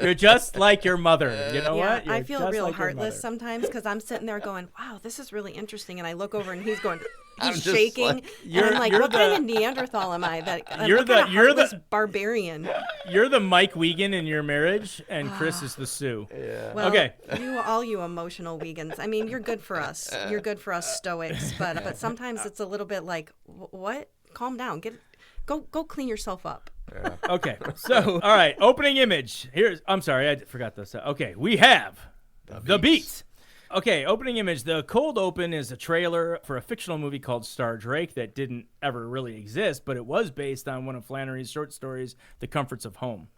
You're just like your mother. You know what? You're I feel real like heartless sometimes because I'm sitting there going, wow, this is really interesting. And I look over and he's going, he's just shaking. like, and I'm like, what kind of Neanderthal am I? You're the barbarian. You're the Mike Wiegand in your marriage, and Chris is the Sue. Yeah. Well, okay. You emotional Wiegans. I mean, you're good for us. You're good for us stoics. But sometimes it's a little bit like, what? Calm down. Go clean yourself up. Yeah. Okay. So, all right. Opening image. I'm sorry. I forgot this. Okay. We have the beat. Okay. Opening image. The cold open is a trailer for a fictional movie called Star Drake that didn't ever really exist, but it was based on one of Flannery's short stories, The Comforts of Home.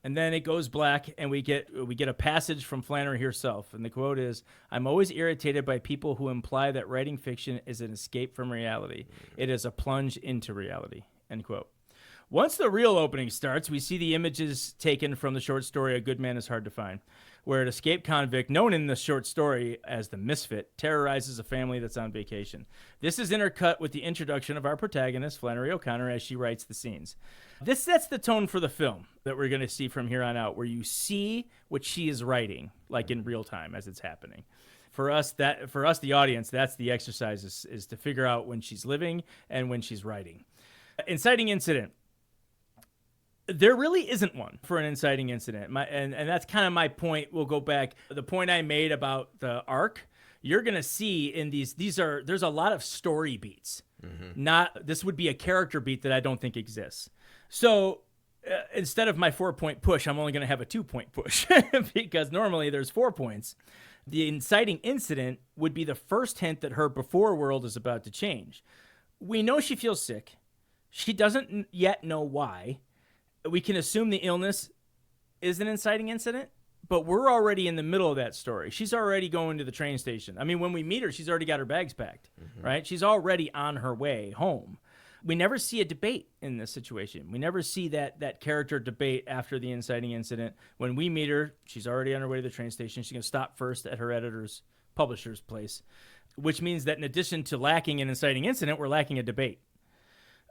And then it goes black, and we get a passage from Flannery herself. And the quote is, "I'm always irritated by people who imply that writing fiction is an escape from reality. It is a plunge into reality." End quote. Once the real opening starts, we see the images taken from the short story A Good Man is Hard to Find, where an escaped convict, known in the short story as the Misfit, terrorizes a family that's on vacation. This is intercut with the introduction of our protagonist, Flannery O'Connor, as she writes the scenes. This sets the tone for the film that we're going to see from here on out, where you see what she is writing, like in real time as it's happening. For us, the audience, that's the exercise is to figure out when she's living and when she's writing. Inciting incident. There really isn't one for an inciting incident. And that's kind of my point. We'll go back. The point I made about the arc, you're going to see in there's a lot of story beats. Mm-hmm. This would be a character beat that I don't think exists. So instead of my 4-point push, I'm only going to have a 2-point push because normally there's 4 points. The inciting incident would be the first hint that her before world is about to change. We know she feels sick. She doesn't yet know why. We can assume the illness is an inciting incident, but we're already in the middle of that story. She's already going to the train station. I mean, when we meet her, she's already got her bags packed, right? She's already on her way home. We never see a debate in this situation. We never see that character debate after the inciting incident. When we meet her, she's already on her way to the train station. She's going to stop first at her publisher's place, which means that in addition to lacking an inciting incident, we're lacking a debate.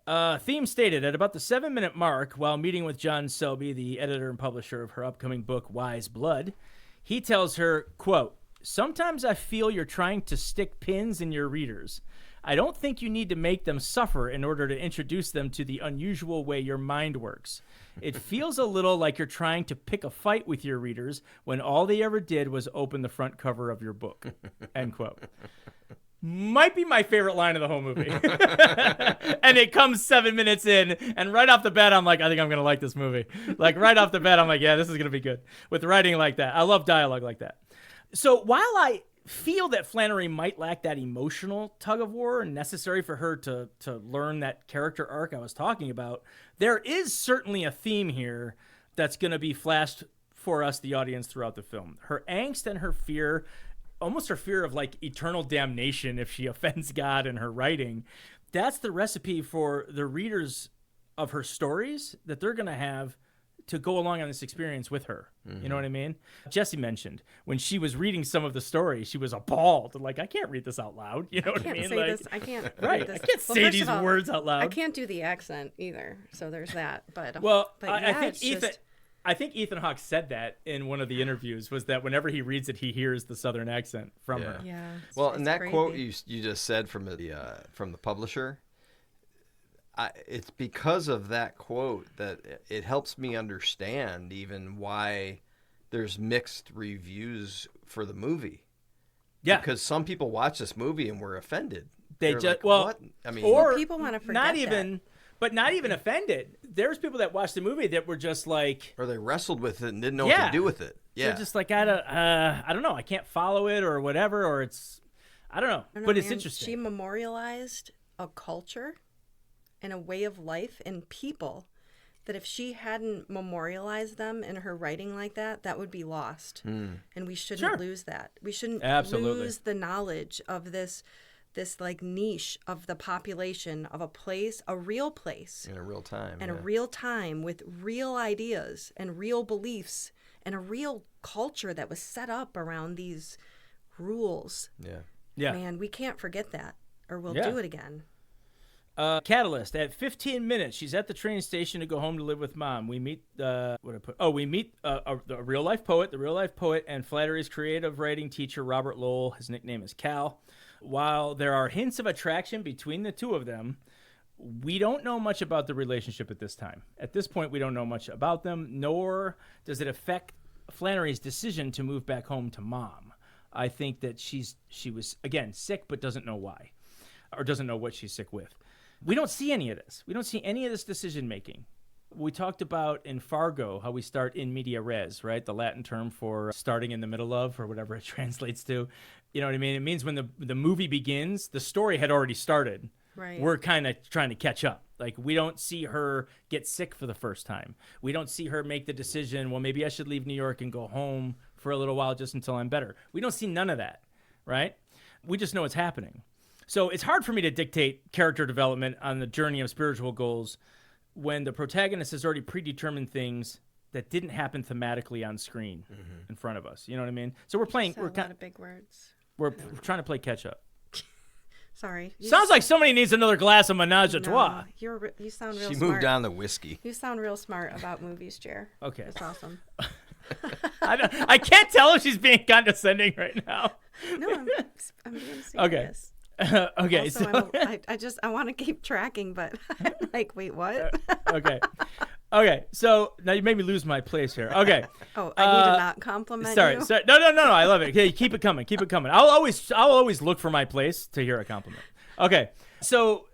Theme stated, at about the 7-minute mark, while meeting with John Selby, the editor and publisher of her upcoming book, Wise Blood, he tells her, quote, "Sometimes I feel you're trying to stick pins in your readers. I don't think you need to make them suffer in order to introduce them to the unusual way your mind works. It feels a little like you're trying to pick a fight with your readers when all they ever did was open the front cover of your book." End quote. Might be my favorite line of the whole movie. And it comes 7 minutes in, and right off the bat, I'm like, I think I'm going to like this movie. Like, right off the bat, I'm like, yeah, this is going to be good. With writing like that. I love dialogue like that. So while I feel that Flannery might lack that emotional tug of war necessary for her to learn that character arc I was talking about, there is certainly a theme here that's going to be flashed for us, the audience, throughout the film. Her angst and her fear, almost her fear of like eternal damnation if she offends God in her writing, that's the recipe for the readers of her stories that they're going to have to go along on this experience with her. Mm-hmm. You know what I mean? Jessie mentioned when she was reading some of the story, she was appalled. Like, I can't read this out loud. You know what I mean? I can't right. This. I can't say these words out loud. I can't do the accent either. So there's that. But I think Ethan Hawke said that in one of the interviews, was that whenever he reads it, he hears the Southern accent from her. Yeah. Well, and that crazy quote you just said from the publisher, it's because of that quote that it helps me understand even why there's mixed reviews for the movie. Yeah. Because some people watch this movie and were offended. They just, like, what? I mean, or people want to forget not even. that. but not even offended. There's people that watched the movie that were just like, or they wrestled with it and didn't know what to do with it. Yeah, they're just like, I don't know, I can't follow it or whatever, or I don't know, but it's interesting. She memorialized a culture and a way of life and people that if she hadn't memorialized them in her writing like that, that would be lost. And we shouldn't lose that. We shouldn't lose the knowledge of this like niche of the population of a place, a real place. In a real time. And a real time with real ideas and real beliefs and a real culture that was set up around these rules. Yeah. Man, we can't forget that or we'll do it again. Catalyst. At 15 minutes, she's at the train station to go home to live with mom. We meet a real life poet, and Flannery's creative writing teacher, Robert Lowell. His nickname is Cal. While there are hints of attraction between the two of them, we don't know much about the relationship at this time. At this point, we don't know much about them, nor does it affect Flannery's decision to move back home to mom. I think that she was, again, sick, but doesn't know why, or doesn't know what she's sick with. We don't see any of this. We don't see any of this decision-making. We talked about in Fargo how we start in media res, right? The Latin term for starting in the middle of, or whatever it translates to. You know what I mean? It means when the movie begins, the story had already started. Right. We're kind of trying to catch up. Like, we don't see her get sick for the first time. We don't see her make the decision, well, maybe I should leave New York and go home for a little while just until I'm better. We don't see none of that, right? We just know it's happening. So it's hard for me to dictate character development on the journey of spiritual goals when the protagonist has already predetermined things that didn't happen thematically on screen in front of us. You know what I mean? So we're playing. We're kind of big words. We're trying to play catch up. Sorry. Sounds like somebody needs another glass of menage a trois. You sound real smart. She moved on the whiskey. You sound real smart about movies, Jer. Okay. That's awesome. I can't tell if she's being condescending right now. No, I'm being serious. Okay. Okay. Also, I want to keep tracking, but I'm like, wait, what? Okay. So now you made me lose my place here. Okay. Oh, I need to not compliment you. Sorry. No. I love it. Okay, keep it coming. I'll always look for my place to hear a compliment. Okay. So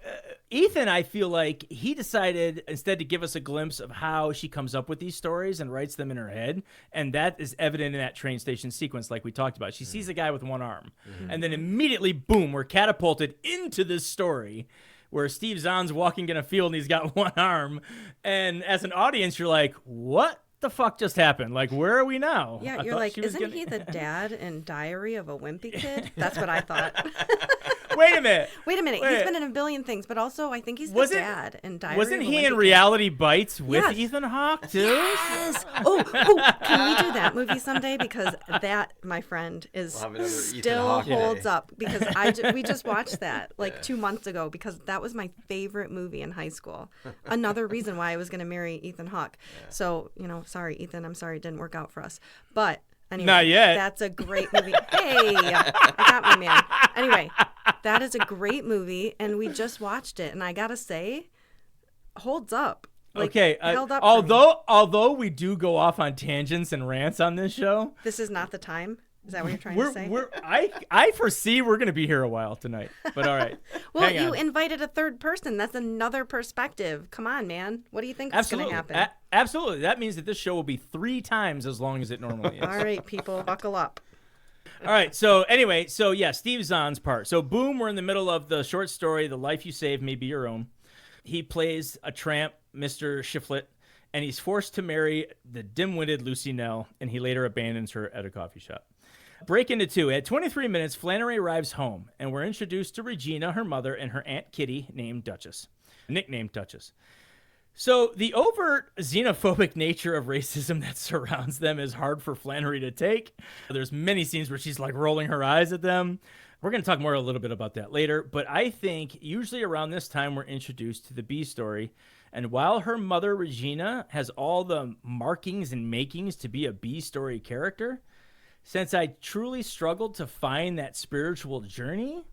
Ethan, I feel like he decided instead to give us a glimpse of how she comes up with these stories and writes them in her head. And that is evident in that train station sequence like we talked about. She sees a guy with one arm. And then immediately, boom, we're catapulted into this story where Steve Zahn's walking in a field and he's got one arm. And as an audience, you're like, what the fuck just happened? Like, where are we now? Yeah, you're like, isn't he the dad in Diary of a Wimpy Kid? That's what I thought. Wait a minute. He's been in a billion things, but also I think he's the dad in Diary Wasn't of a Wimpy he in Kid. Reality Bites with Ethan Hawke, too? Yes. Oh, can we do that movie someday? Because that, my friend, still holds up. Because we just watched that 2 months ago because that was my favorite movie in high school. Another reason why I was going to marry Ethan Hawke. Yeah. So, sorry, Ethan. I'm sorry it didn't work out for us. But anyway, not yet. That's a great movie. Hey, I got my man. Anyway, that is a great movie, and we just watched it, and I gotta say, holds up. Held up. Although we do go off on tangents and rants on this show, this is not the time. Is that what you're trying to say? I foresee we're going to be here a while tonight, but all right. Well, you invited a third person. That's another perspective. Come on, man. What do you think is going to happen? Absolutely. That means that this show will be 3 times as long as it normally is. All right, people, buckle up. All right. So anyway, Steve Zahn's part. So boom, we're in the middle of the short story, The Life You Saved May Be Your Own. He plays a tramp, Mr. Shiflett, and he's forced to marry the dim-witted Lucy Nell, and he later abandons her at a coffee shop. Break into 2. At 23 minutes, Flannery arrives home, and we're introduced to Regina, her mother, and her Aunt Kitty, nicknamed Duchess. So the overt xenophobic nature of racism that surrounds them is hard for Flannery to take. There's many scenes where she's like rolling her eyes at them. We're going to talk a little bit about that later, but I think usually around this time we're introduced to the B story. And while her mother, Regina, has all the markings and makings to be a B story character, since I truly struggled to find that spiritual journey,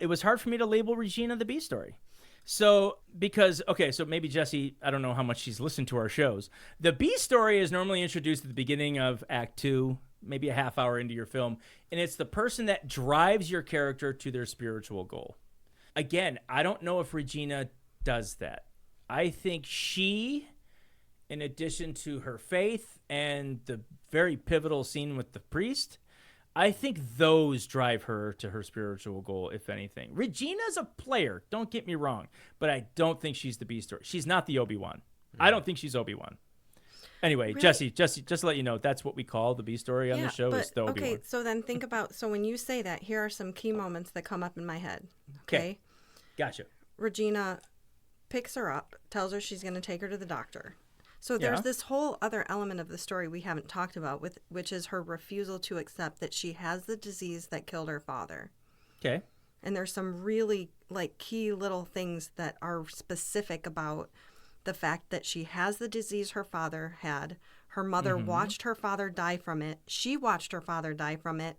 it was hard for me to label Regina the B story. So maybe Jessie, I don't know how much she's listened to our shows. The B story is normally introduced at the beginning of Act 2, maybe a half hour into your film, and it's the person that drives your character to their spiritual goal. Again, I don't know if Regina does that. I think she, in addition to her faith and the very pivotal scene with the priest, I think those drive her to her spiritual goal, if anything. Regina's a player, don't get me wrong, but I don't think she's the B story. She's not the Obi-Wan. I don't think she's Obi-Wan. Anyway, really? Jessie, just to let you know, that's what we call the B story on the show, is the Obi-Wan. Okay, so then think about, so when you say that, here are some key moments that come up in my head. Okay? Gotcha. Regina picks her up, tells her she's going to take her to the doctor. So there's this whole other element of the story we haven't talked about, which is her refusal to accept that she has the disease that killed her father. Okay. And there's some really key little things that are specific about the fact that she has the disease her father had. Her mother watched her father die from it. She watched her father die from it.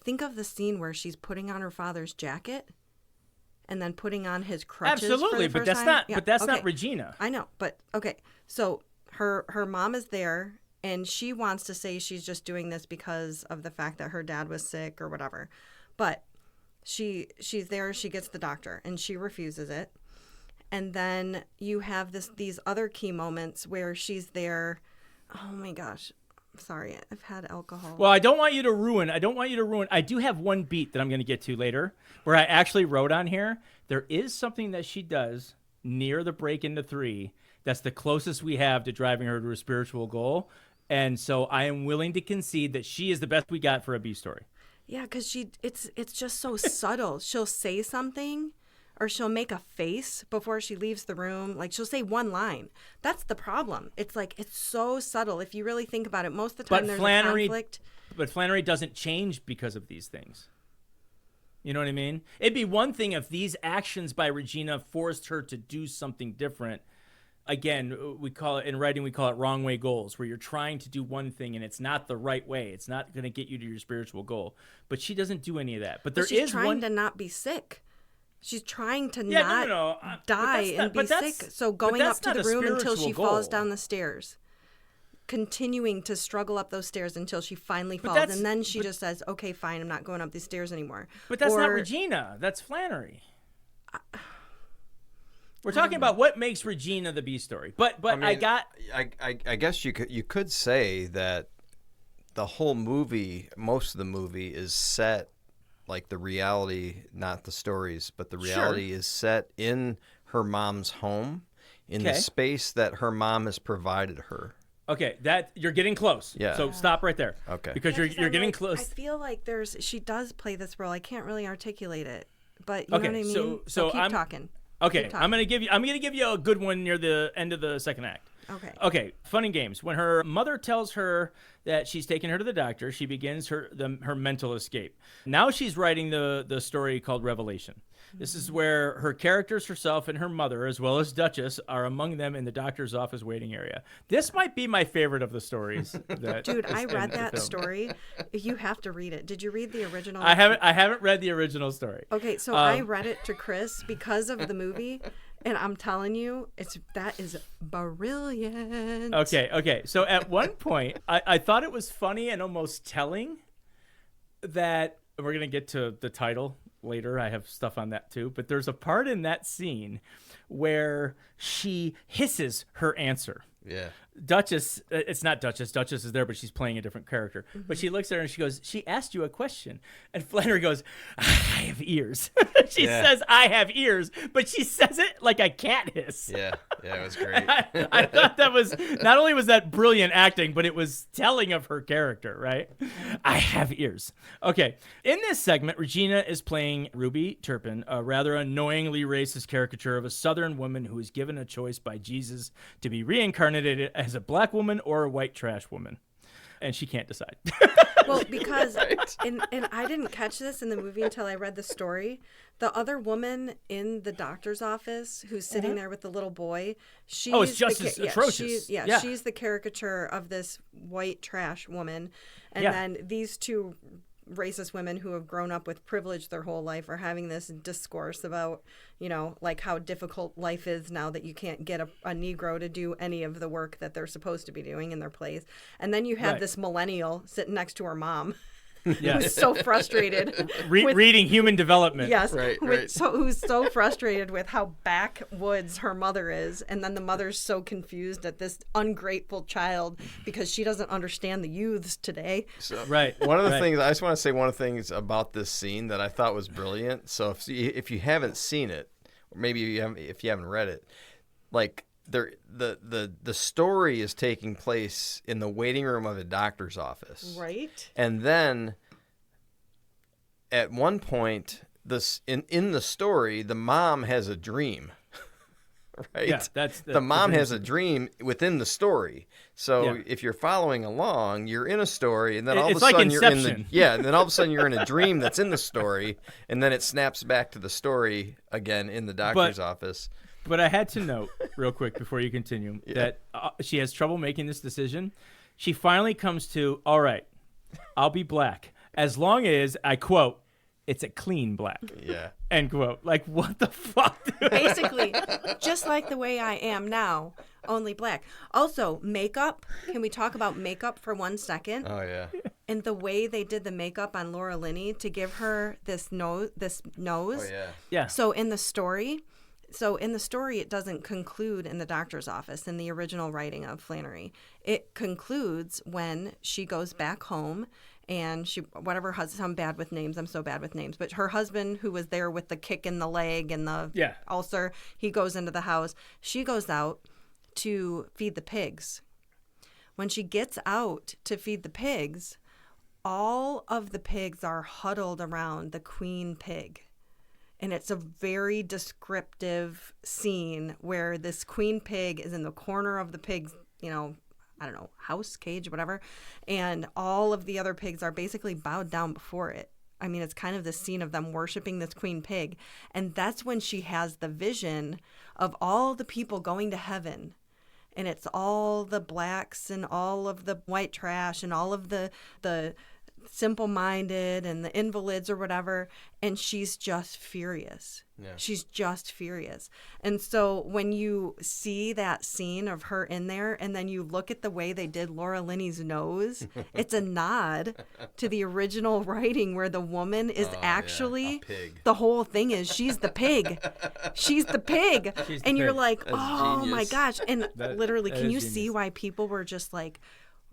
Think of the scene where she's putting on her father's jacket and then putting on his crutches. Absolutely, for the but first that's time. not. But that's not Regina. I know, but okay. So her mom is there, and she wants to say she's just doing this because of the fact that her dad was sick or whatever. But she's there. She gets the doctor, and she refuses it. And then you have these other key moments where she's there. Oh my gosh. Sorry, I've had alcohol. Well, I don't want you to ruin. I do have one beat that I'm going to get to later where I actually wrote on here. There is something that she does near the break into 3 that's the closest we have to driving her to a spiritual goal. And so I am willing to concede that she is the best we got for a B story. Yeah, because it's just so subtle. She'll say something, or she'll make a face before she leaves the room. She'll say one line. That's the problem. It's it's so subtle. If you really think about it, most of the time there's a conflict. But Flannery doesn't change because of these things. You know what I mean? It'd be one thing if these actions by Regina forced her to do something different. Again, we call it in writing, we call it wrong way goals, where you're trying to do one thing and it's not the right way. It's not going to get you to your spiritual goal. But she doesn't do any of that. But she's trying to not be sick. She's trying to not die and be sick. So going up to the room until she falls down the stairs. Continuing to struggle up those stairs until she finally falls. And then she just says, okay, fine, I'm not going up these stairs anymore. But that's not Regina. That's Flannery. We're talking about what makes Regina the B story. But I mean, I guess you could say that the whole movie, most of the movie is set the reality, not the stories, but the reality is set in her mom's home, in the space that her mom has provided her. Okay, that you're getting close. Yeah. So stop right there. Okay. Because you're getting close. I feel like she does play this role. I can't really articulate it, but you know what I mean. So keep talking. Okay, I'm gonna give you a good one near the end of the second act. Okay. Fun and games. When her mother tells her that she's taking her to the doctor, she begins her mental escape. Now she's writing the story called Revelation. This is where her characters, herself and her mother, as well as Duchess, are among them in the doctor's office waiting area. This might be my favorite of the stories. Dude, I read that story. You have to read it. Did you read the original? I haven't read the original story. Okay, so I read it to Chris because of the movie. And I'm telling you, that is brilliant. Okay. So at one point, I thought it was funny and almost telling that we're going to get to the title later. I have stuff on that too. But there's a part in that scene where she hisses her answer. Yeah. Duchess, it's not Duchess. Duchess is there, but she's playing a different character. Mm-hmm. But she looks at her and she goes, she asked you a question. And Flannery goes, I have ears. She says, I have ears, but she says it like a cat hiss. Yeah, it was great. I thought that was, not only was that brilliant acting, but it was telling of her character, right? I have ears. Okay. In this segment, Regina is playing Ruby Turpin, a rather annoyingly racist caricature of a Southern woman who is given a choice by Jesus to be reincarnated as a black woman or a white trash woman. And she can't decide. Well, because, and I didn't catch this in the movie until I read the story. The other woman in the doctor's office who's sitting there with the little boy, it's just as atrocious. She's the caricature of this white trash woman. And then these two racist women who have grown up with privilege their whole life are having this discourse about, how difficult life is now that you can't get a Negro to do any of the work that they're supposed to be doing in their place. And then you have this millennial sitting next to her mom. who's so frustrated. Reading Human Development. Yes, Right. who's so frustrated with how backwoods her mother is, and then the mother's so confused at this ungrateful child because she doesn't understand the youths today. So, Right. One of the things I just want to say, one of the things about this scene that I thought was brilliant. So if you haven't seen it, or maybe if you haven't read it, like the story is taking place in the waiting room of a doctor's office, Right. and then at one point, in the story, the mom has a dream. Right. Yeah, that's the mom has a dream within the story. So Yeah. if you're following along, you're in a story, and then all It's of a like sudden you're in Inception. and then all of a sudden you're in a dream that's in the story, and then it snaps back to the story again in the doctor's office. But I had to note real quick before you continue that she has trouble making this decision. She finally comes to, all right, I'll be black as long as, I quote, it's a clean black. Yeah. End quote. Like, what the fuck? Basically, just like the way I am now, only black. Also, makeup. Can we talk about makeup for 1 second? Oh yeah. And the way they did the makeup on Laura Linney to give her this nose. Oh yeah. Yeah. So in the story, it doesn't conclude in the doctor's office in the original writing of Flannery. It concludes when she goes back home and I'm bad with names. I'm so bad with names. But her husband, who was there with the kick in the leg and the ulcer, he goes into the house. She goes out to feed the pigs. When she gets out to feed the pigs, all of the pigs are huddled around the queen pig. And it's a very descriptive scene where this queen pig is in the corner of the pig's, house, cage, whatever. And all of the other pigs are basically bowed down before it. I mean, it's kind of this scene of them worshiping this queen pig. And that's when she has the vision of all the people going to heaven. And it's all the blacks and all of the white trash and all of the simple-minded and the invalids or whatever, and she's just furious. Yeah. She's just furious. And so when you see that scene of her in there and then you look at the way they did Laura Linney's nose, it's a nod to the original writing where the woman is actually a pig. The whole thing is she's the pig. She's the pig. She's the and you're pig. like, That's oh my genius. gosh. And literally, that can is you see genius. why people were just like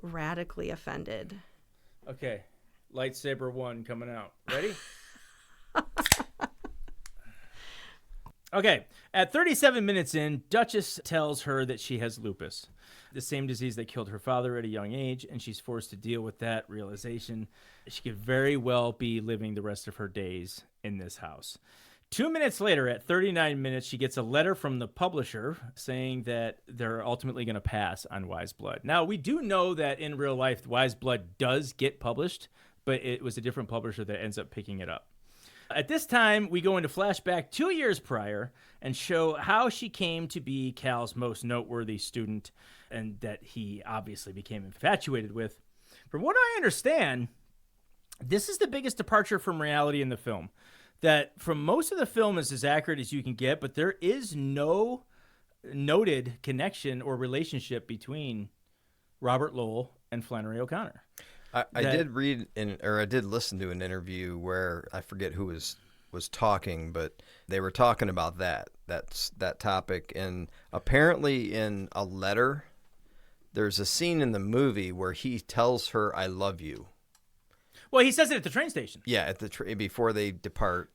radically offended? Okay. Lightsaber 1 coming out. Ready? Okay. At 37 minutes in, Duchess tells her that she has lupus, the same disease that killed her father at a young age, and she's forced to deal with that realization. She could very well be living the rest of her days in this house. 2 minutes later, at 39 minutes, she gets a letter from the publisher saying that they're ultimately going to pass on Wise Blood. Now, we do know that in real life, Wise Blood does get published, but it was a different publisher that ends up picking it up. At this time, we go into flashback 2 years prior and show how she came to be Cal's most noteworthy student and that he obviously became infatuated with. From what I understand, this is the biggest departure from reality in the film. That from most of the film is as accurate as you can get, but there is no noted connection or relationship between Robert Lowell and Flannery O'Connor. I did read I did listen to an interview where I forget who was talking, but they were talking about that topic, and apparently in a letter, there's a scene in the movie where he tells her "I love you." Well, he says it at the train station. Yeah, at the before they depart,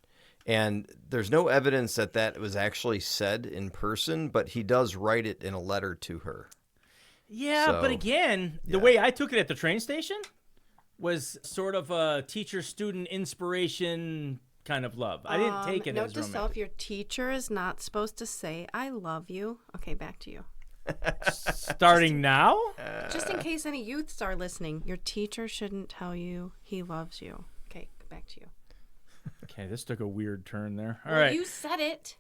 and there's no evidence that was actually said in person, but he does write it in a letter to her. Yeah, So, but again, the way I took it at the train station was sort of a teacher-student inspiration kind of love. I didn't take it Note as to self, romantic. your teacher is not supposed to say, I love you. Okay, back to you. Starting now? Just in case any youths are listening, your teacher shouldn't tell you he loves you. Okay, back to you. Okay, this took a weird turn there. All Well, right. you said it.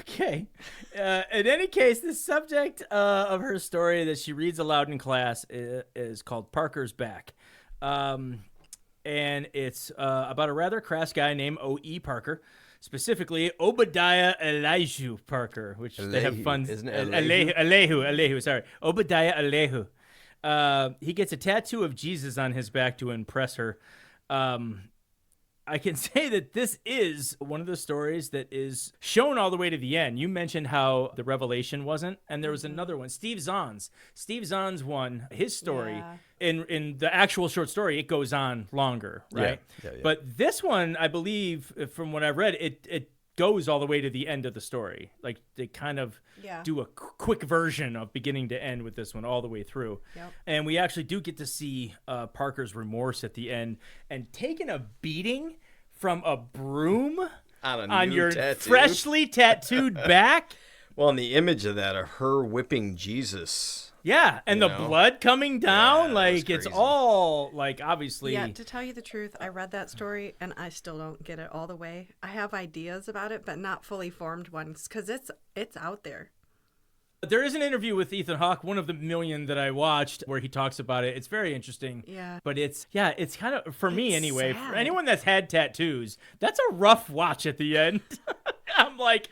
Okay. In any case, the subject of her story that she reads aloud in class is called Parker's Back. And it's about a rather crass guy named O.E. Parker, specifically Obadiah Elihu Parker, which they have fun. Isn't it Elihu, sorry. Obadiah Elihu. He gets a tattoo of Jesus on his back to impress her. I can say that this is one of the stories that is shown all the way to the end. You mentioned how the revelation wasn't, and there was another one, Steve Zahn's. Steve Zahn's one, his story, in the actual short story, it goes on longer, right? Yeah. But this one, I believe, from what I've read, it goes all the way to the end of the story. Like, they kind of do a quick version of beginning to end with this one all the way through. Yep. And we actually do get to see Parker's remorse at the end, and taking a beating from a broom on your freshly tattooed back. Well, and the image of that, of her whipping Jesus. Yeah, and the blood coming down, like, it's all, like, obviously. Yeah, to tell you the truth, I read that story, and I still don't get it all the way. I have ideas about it, but not fully formed ones, because it's out there. There is an interview with Ethan Hawke, one of the million that I watched, where he talks about it. It's very interesting. Yeah. But it's kind of, for me anyway, sad. for anyone that's had tattoos, that's a rough watch at the end. I'm like,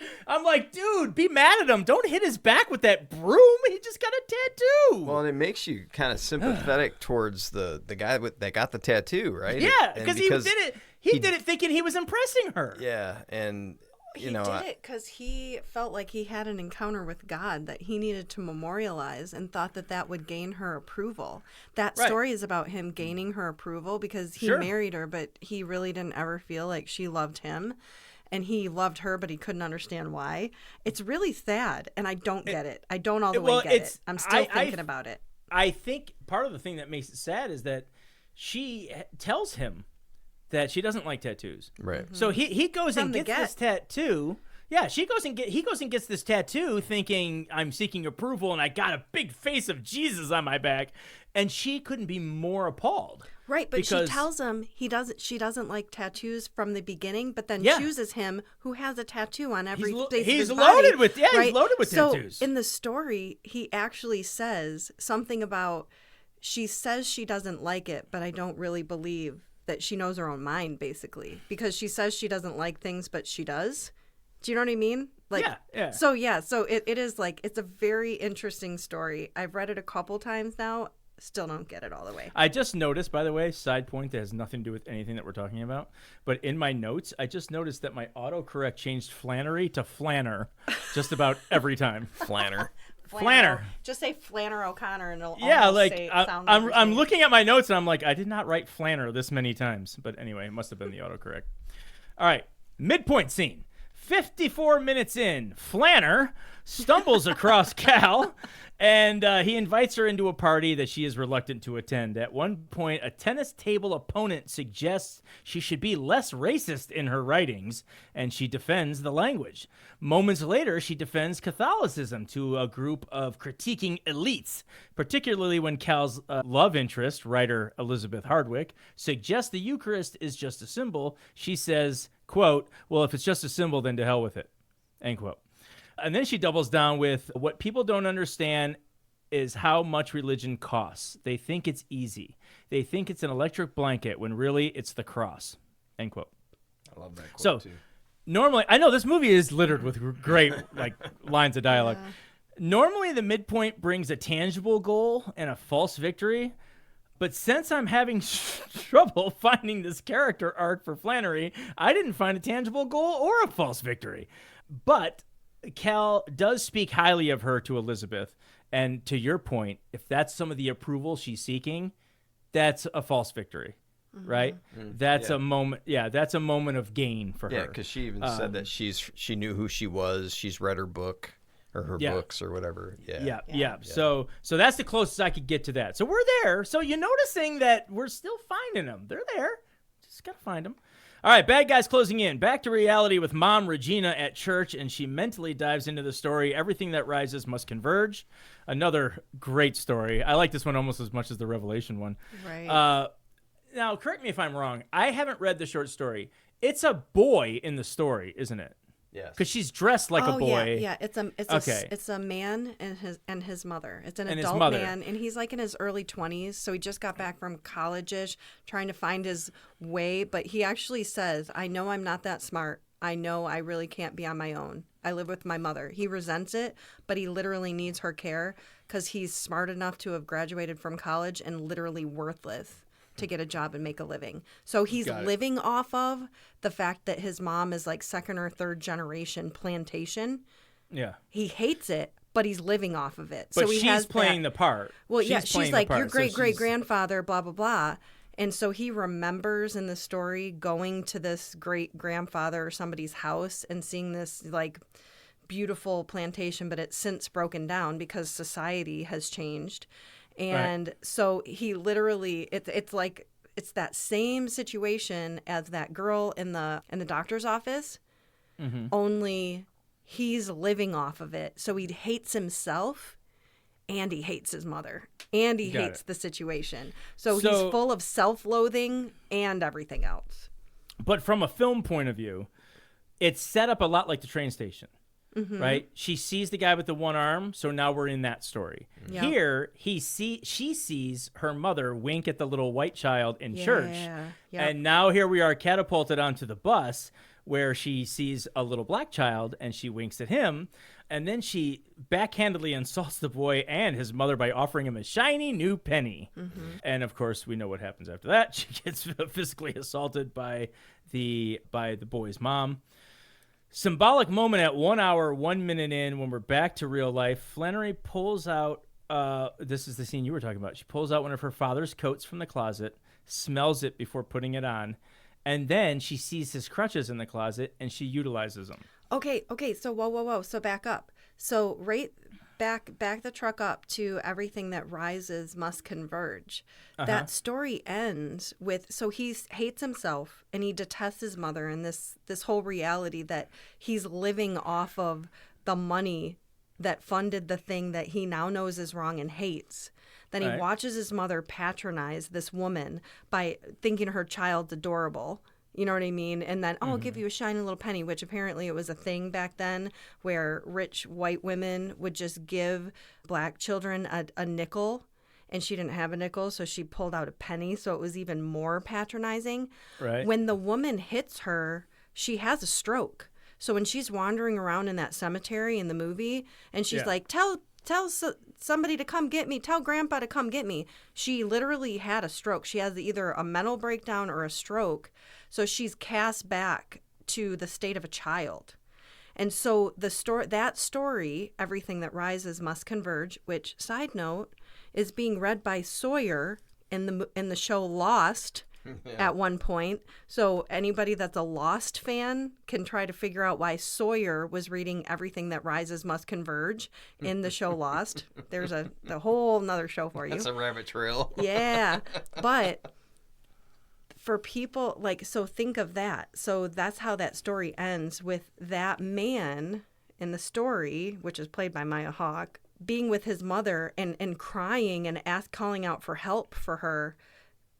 dude, be mad at him. Don't hit his back with that broom. He just got a tattoo. Well, and it makes you kind of sympathetic towards the guy that got the tattoo, right? Yeah, because he did it. He did it thinking he was impressing her. Yeah, and He did it because he felt like he had an encounter with God that he needed to memorialize, and thought that would gain her approval. That story is about him gaining her approval because he married her, but he really didn't ever feel like she loved him. And he loved her, but he couldn't understand why. It's really sad, and I don't get it. I don't all the way get it. I'm still thinking about it. I think part of the thing that makes it sad is that she tells him that she doesn't like tattoos. Right. So he goes and gets this tattoo. Yeah, he goes and gets this tattoo thinking, I'm seeking approval, and I got a big face of Jesus on my back. And she couldn't be more appalled. Right, but she tells him she doesn't like tattoos from the beginning, but then chooses him, who has a tattoo on every face of his body. He's loaded with tattoos. So in the story, he actually says something about, she says she doesn't like it, but I don't really believe that she knows her own mind, basically, because she says she doesn't like things, but she does. Do you know what I mean? Like, yeah. So it is like, it's a very interesting story. I've read it a couple times now. Still don't get it all the way. I just noticed, by the way, side point that has nothing to do with anything that we're talking about, but in my notes, I just noticed that my autocorrect changed Flannery to Flanner just about every time. Flanner. Just say Flannery O'Connor and it'll sound I'm looking at my notes and I'm like, I did not write Flanner this many times. But anyway, it must have been the autocorrect. All right, midpoint scene. 54 minutes in, Flanner stumbles across Cal, and he invites her into a party that she is reluctant to attend. At one point, a tennis table opponent suggests she should be less racist in her writings, and she defends the language. Moments later, she defends Catholicism to a group of critiquing elites, particularly when Cal's love interest, writer Elizabeth Hardwick, suggests the Eucharist is just a symbol. She says, quote, well, if it's just a symbol, then to hell with it, end quote. And then she doubles down with, what people don't understand is how much religion costs. They think it's easy. They think it's an electric blanket when really it's the cross, end quote. I love that quote, so, too. Normally, I know this movie is littered with great lines of dialogue. Yeah. Normally, the midpoint brings a tangible goal and a false victory. But since I'm having trouble finding this character arc for Flannery, I didn't find a tangible goal or a false victory. But Cal does speak highly of her to Elizabeth. And to your point, if that's some of the approval she's seeking, that's a false victory, right? Mm-hmm. That's a moment. Yeah, that's a moment of gain for her. Yeah, because she even said that she knew who she was. She's read her book. Or her books or whatever. Yeah. So that's the closest I could get to that. So we're there. So you're noticing that we're still finding them. They're there. Just got to find them. All right, bad guys closing in. Back to reality with Mom Regina at church, and she mentally dives into the story. Everything that rises must converge. Another great story. I like this one almost as much as the Revelation one. Right. Now, correct me if I'm wrong. I haven't read the short story. It's a boy in the story, isn't it? Yes. Because she's dressed like a boy. Yeah. It's a man and his mother. It's an adult man, and he's like in his early 20s. So he just got back from college-ish, trying to find his way. But he actually says, "I know I'm not that smart. I know I really can't be on my own. I live with my mother." He resents it, but he literally needs her care because he's smart enough to have graduated from college and literally worthless to get a job and make a living. So he's living off of the fact that his mom is like second or third generation plantation. Yeah. He hates it, but he's living off of it. But so he she's has playing the part. Well, she's like, your great-great-grandfather, blah, blah, blah. And so he remembers in the story going to this great-grandfather or somebody's house and seeing this, like, beautiful plantation, but it's since broken down because society has changed. And so he literally, it's like, it's that same situation as that girl in the doctor's office, only he's living off of it. So he hates himself and he hates his mother and he hates the situation. So he's full of self-loathing and everything else. But from a film point of view, it's set up a lot like the train station. Right? She sees the guy with the one arm, so now we're in that story. Yep. Here, she sees her mother wink at the little white child in church. Yep. And now here we are catapulted onto the bus where she sees a little black child and she winks at him. And then she backhandedly insults the boy and his mother by offering him a shiny new penny. And of course, we know what happens after that. She gets physically assaulted by the boy's mom. Symbolic moment at 1 hour, 1 minute in, when we're back to real life, Flannery pulls out, this is the scene you were talking about. She pulls out one of her father's coats from the closet, smells it before putting it on, and then she sees his crutches in the closet and she utilizes them. Okay. So whoa. So back up. So back the truck up to everything that rises must converge. That story ends with, so he hates himself and he detests his mother, and this whole reality that he's living off of the money that funded the thing that he now knows is wrong and hates. Then he watches his mother patronize this woman by thinking her child's adorable. You know what I mean? And then, I'll give you a shiny little penny, which apparently it was a thing back then where rich white women would just give black children a nickel, and she didn't have a nickel, so she pulled out a penny, so it was even more patronizing. Right. When the woman hits her, she has a stroke. So when she's wandering around in that cemetery in the movie, and she's like, tell somebody to come get me. Tell Grandpa to come get me. She literally had a stroke. She has either a mental breakdown or a stroke. So she's cast back to the state of a child. And so that story, Everything That Rises Must Converge, which, side note, is being read by Sawyer in the show Lost at one point. So anybody that's a Lost fan can try to figure out why Sawyer was reading Everything That Rises Must Converge in the show Lost. There's the whole nother show for you. That's a rabbit trail. Yeah, but for people, like, so think of that. So that's how that story ends, with that man in the story, which is played by Maya Hawke, being with his mother and crying and calling out for help for her,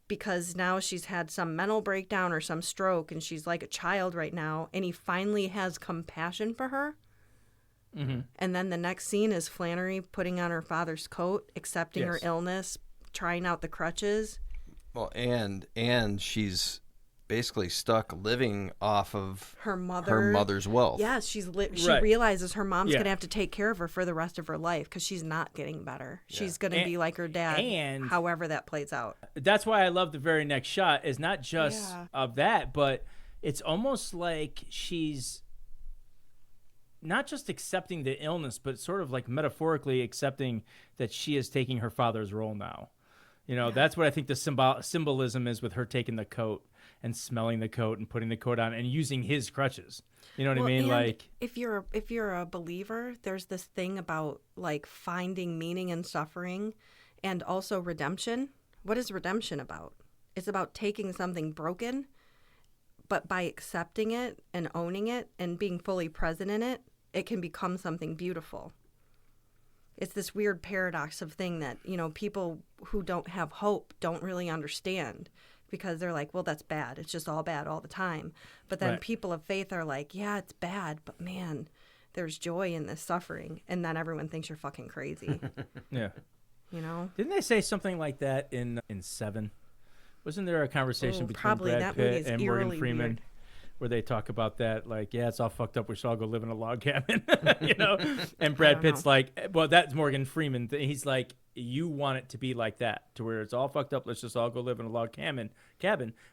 because now she's had some mental breakdown or some stroke and she's like a child right now, and he finally has compassion for her. And then the next scene is Flannery putting on her father's coat, accepting her illness, trying out the crutches. Well, and she's basically stuck living off of her mother's wealth. Yes, she realizes her mom's going to have to take care of her for the rest of her life because she's not getting better. She's going to be like her dad, and however that plays out. That's why I love the very next shot, is not just of that, but it's almost like she's not just accepting the illness, but sort of like metaphorically accepting that she is taking her father's role now. You know, that's what I think the symbolism is with her taking the coat and smelling the coat and putting the coat on and using his crutches. You know what I mean? Like, if you're a believer, there's this thing about like finding meaning in suffering and also redemption. What is redemption about? It's about taking something broken, but by accepting it and owning it and being fully present in it, it can become something beautiful. It's this weird paradox of thing that, you know, people who don't have hope don't really understand, because they're like, well, that's bad. It's just all bad all the time. But then people of faith are like, yeah, it's bad, but man, there's joy in this suffering. And then everyone thinks you're fucking crazy. Yeah. You know? Didn't they say something like that in Seven? Wasn't there a conversation between Brad Pitt and Morgan Freeman? Weird. where they talk about that, like, yeah, it's all fucked up. We should all go live in a log cabin, you know? And Brad Pitt's like, well, that's Morgan Freeman. He's like, you want it to be like that, to where it's all fucked up. Let's just all go live in a log cabin.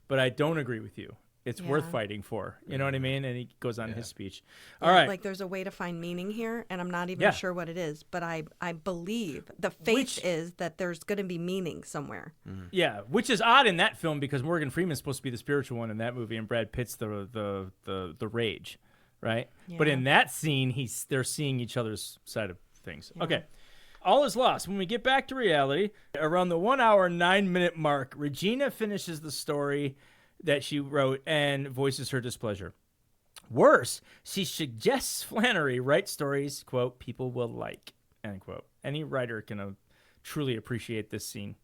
But I don't agree with you. It's worth fighting for. You know what I mean? And he goes on his speech. All right. Like there's a way to find meaning here, and I'm not even sure what it is, but I believe the faith is that there's going to be meaning somewhere. Mm-hmm. Yeah, which is odd in that film because Morgan Freeman's supposed to be the spiritual one in that movie, and Brad Pitt's the rage, right? Yeah. But in that scene, they're seeing each other's side of things. Yeah. Okay. All is lost. When we get back to reality, around the 1 hour, 9 minute mark, Regina finishes the story that she wrote and voices her displeasure. Worse, she suggests Flannery write stories, quote, people will like, end quote. Any writer can truly appreciate this scene.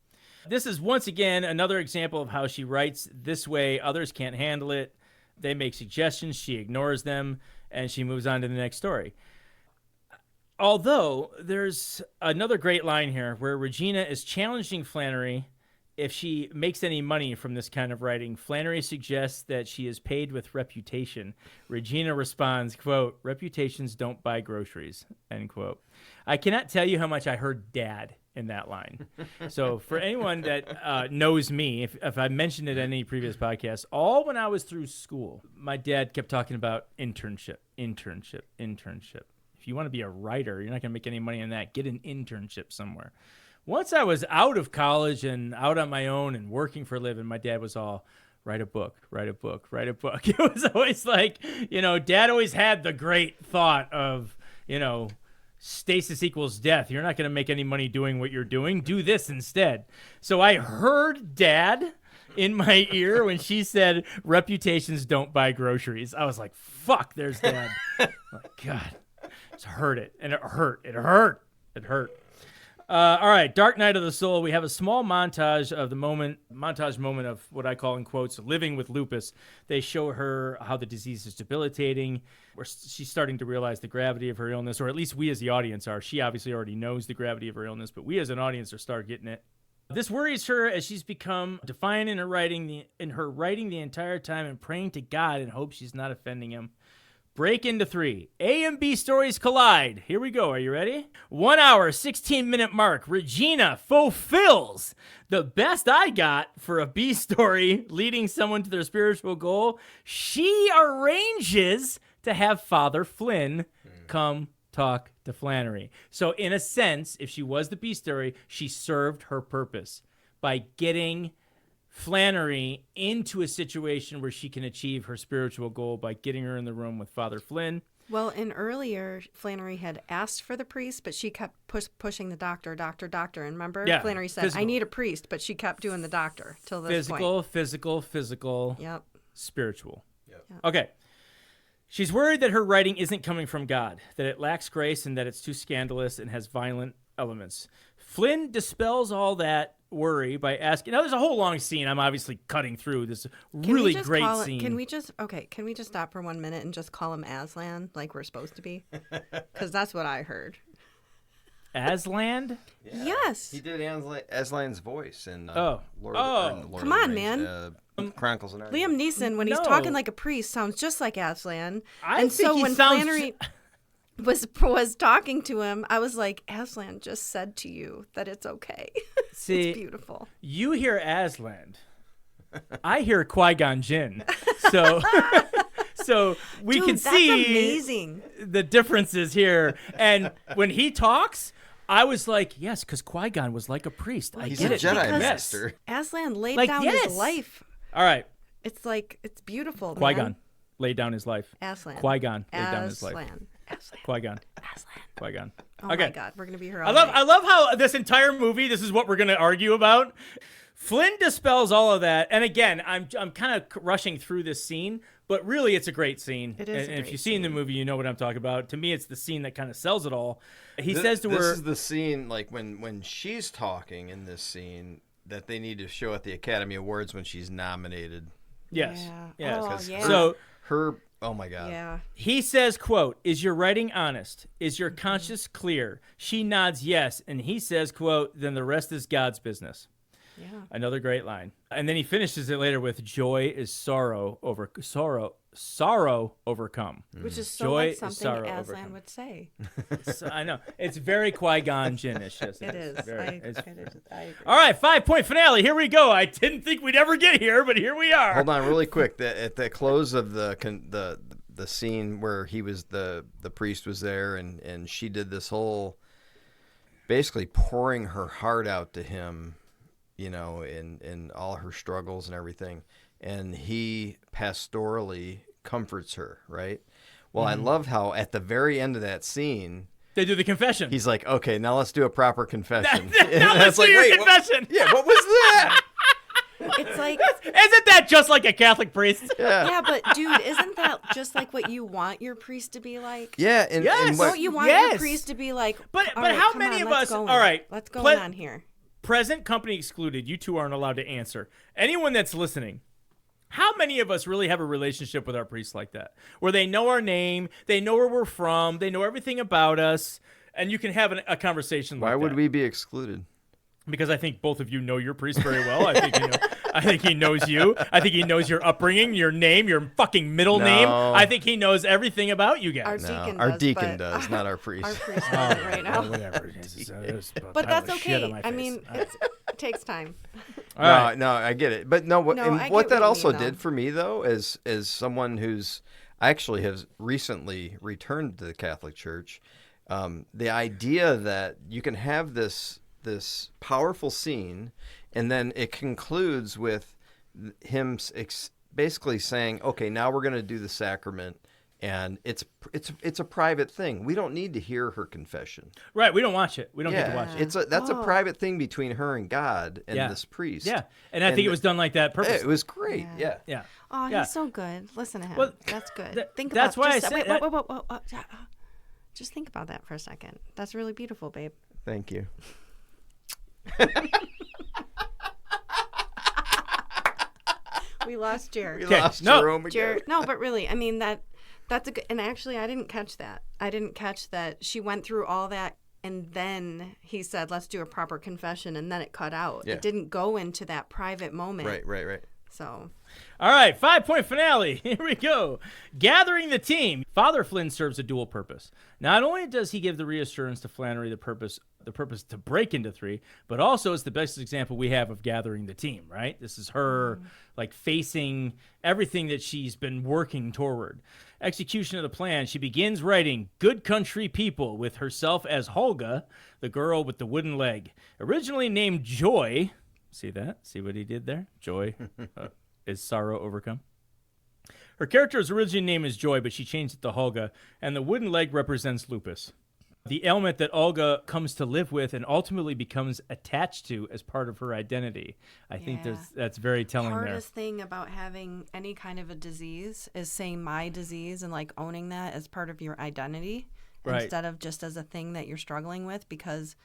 This is once again another example of how she writes this way. Others can't handle it. They make suggestions. She ignores them, and she moves on to the next story. Although there's another great line here where Regina is challenging Flannery if she makes any money from this kind of writing. Flannery suggests that she is paid with reputation. Regina responds, quote, reputations don't buy groceries, end quote. I cannot tell you how much I heard dad in that line. So for anyone that knows me, if I mentioned it in any previous podcast, all when I was through school, my dad kept talking about internship. If you want to be a writer, you're not going to make any money on that. Get an internship somewhere. Once I was out of college and out on my own and working for a living, my dad was all, write a book. It was always like, Dad always had the great thought of, stasis equals death. You're not going to make any money doing what you're doing. Do this instead. So I heard Dad in my ear when she said, reputations don't buy groceries. I was like, fuck, there's Dad. Like, God, just heard it. And it hurt. All right, Dark Night of the Soul. We have a small montage moment of what I call in quotes, living with lupus. They show her how the disease is debilitating, where she's starting to realize the gravity of her illness, or at least we as the audience are. She obviously already knows the gravity of her illness, but we as an audience are start getting it. This worries her as she's become defiant in her writing the entire time and praying to God in hopes she's not offending him. Break into 3. A and B stories collide. Here we go. Are you ready? 1 hour, 16-minute mark. Regina fulfills the best I got for a B story leading someone to their spiritual goal. She arranges to have Father Flynn come talk to Flannery. So in a sense, if she was the B story, she served her purpose by getting Flannery into a situation where she can achieve her spiritual goal by getting her in the room with Father Flynn. Well, and earlier, Flannery had asked for the priest, but she kept pushing the doctor. And remember, Flannery said, physical. I need a priest, but she kept doing the doctor till this point. Physical. Yep. Spiritual. Yep. Okay. She's worried that her writing isn't coming from God, that it lacks grace and that it's too scandalous and has violent elements. Flynn dispels all that worry by asking. Now, there's a whole long scene. I'm obviously cutting through this really great scene. Can we just stop for 1 minute and just call him Aslan like we're supposed to be? Because that's what I heard. Aslan? Yeah. Yes. He did Aslan's voice in Lord come on, man. Chronicles and Liam Neeson, when he's talking like a priest, sounds just like Aslan. Flannery was talking to him, I was like, Aslan just said to you that it's okay. See, it's beautiful. You hear Aslan. I hear Qui-Gon Jinn. So we can see amazing. The differences here. And when he talks, I was like, yes, because Qui-Gon was like a priest. He's a Jedi master. Aslan laid down his life. All right. It's beautiful. Qui-Gon laid down his life. Aslan. Qui-Gon laid down his life. Aslan. Qui-Gon. Aslan. Qui-Gon. Oh okay. my God, we're gonna be here all I love how this entire movie, this is what we're gonna argue about. Flynn dispels all of that, and again, I'm kind of rushing through this scene, but really, it's a great scene. It is. And if you've seen the movie, you know what I'm talking about. To me, it's the scene that kind of sells it all. He says to her, "This is the scene, like when she's talking in this scene that they need to show at the Academy Awards when she's nominated." Yes. Yeah. Oh, yeah. So her. Oh my God. Yeah. He says, quote, is your writing honest? Is your conscience clear? She nods yes. And he says, quote, then the rest is God's business. Yeah. Another great line. And then he finishes it later with joy is sorrow overcome. Which is so Joy like is something sorrow Aslan overcome. would say. So, I know. It's very Qui-Gon Jinn-ish. Yes, It is. Very, I agree. All right, 5-point finale. Here we go. I didn't think we'd ever get here, but here we are. Hold on, really quick. At the close of the scene where he was the priest was there, and she did this whole, basically pouring her heart out to him, you know, in all her struggles and everything, and he pastorally comforts her, right? Well, I love how at the very end of that scene, they do the confession. he's like, "Okay, now let's do a proper confession." Now let's do your confession. What was that? It's like, Isn't that just like a Catholic priest? yeah, but dude, isn't that just like what you want your priest to be like? Yeah, and Yes. what, Don't you want your priest to be like? But "All right, how come many on, of let's us? go in. All right, Let's go on here. Present company excluded. You two aren't allowed to answer. Anyone that's listening, how many of us really have a relationship with our priests like that, where they know our name, they know where we're from, they know everything about us, and you can have a conversation like that? why would we be excluded? Because I think both of you know your priest very well. I think he knows you. I think he knows your upbringing, your name, your fucking middle name. I think he knows everything about you guys. Our deacon does, not our priest. Our priest doesn't right now. Whatever. But that's okay. I mean, it takes time. No, I get it. But no, No, I and get what that what you also mean, though. did for me, though, as someone who's actually has recently returned to the Catholic Church, the idea that you can have this powerful scene, and then it concludes with him basically saying, "Okay, now we're going to do the sacrament." And it's a private thing. We don't need to hear her confession. Right, we don't watch it. We don't get to watch it. That's a private thing between her and God and this priest. Yeah, and I think it was done like that purposely. It was great. Yeah. Yeah. Oh, Yeah. he's so good. Listen to him. Well, that's good. that's why I said wait, that- whoa. Just think about that for a second. That's really beautiful, babe. Thank you. We lost Jared. We lost Jerome again. Jared, no, but really, I mean that's a good. And actually, I didn't catch that. I didn't catch that she went through all that, and then he said, "Let's do a proper confession," and then it cut out. Yeah. It didn't go into that private moment. Right. So, All right, 5-point finale. Here we go. Gathering the team. Father Flynn serves a dual purpose. Not only does he give the reassurance to Flannery the purpose to break into 3, but also it's the best example we have of gathering the team, right? This is her like facing everything that she's been working toward. Execution of the plan. She begins writing Good Country People with herself as Holga, the girl with the wooden leg. Originally named Joy. See that? See what he did there? Joy is sorrow overcome. Her character's original name is Joy, but she changed it to Holga, and the wooden leg represents lupus, the ailment that Olga comes to live with and ultimately becomes attached to as part of her identity. I think that's very telling there. the hardest thing about having any kind of a disease is saying my disease and like owning that as part of your identity instead of just as a thing that you're struggling with, because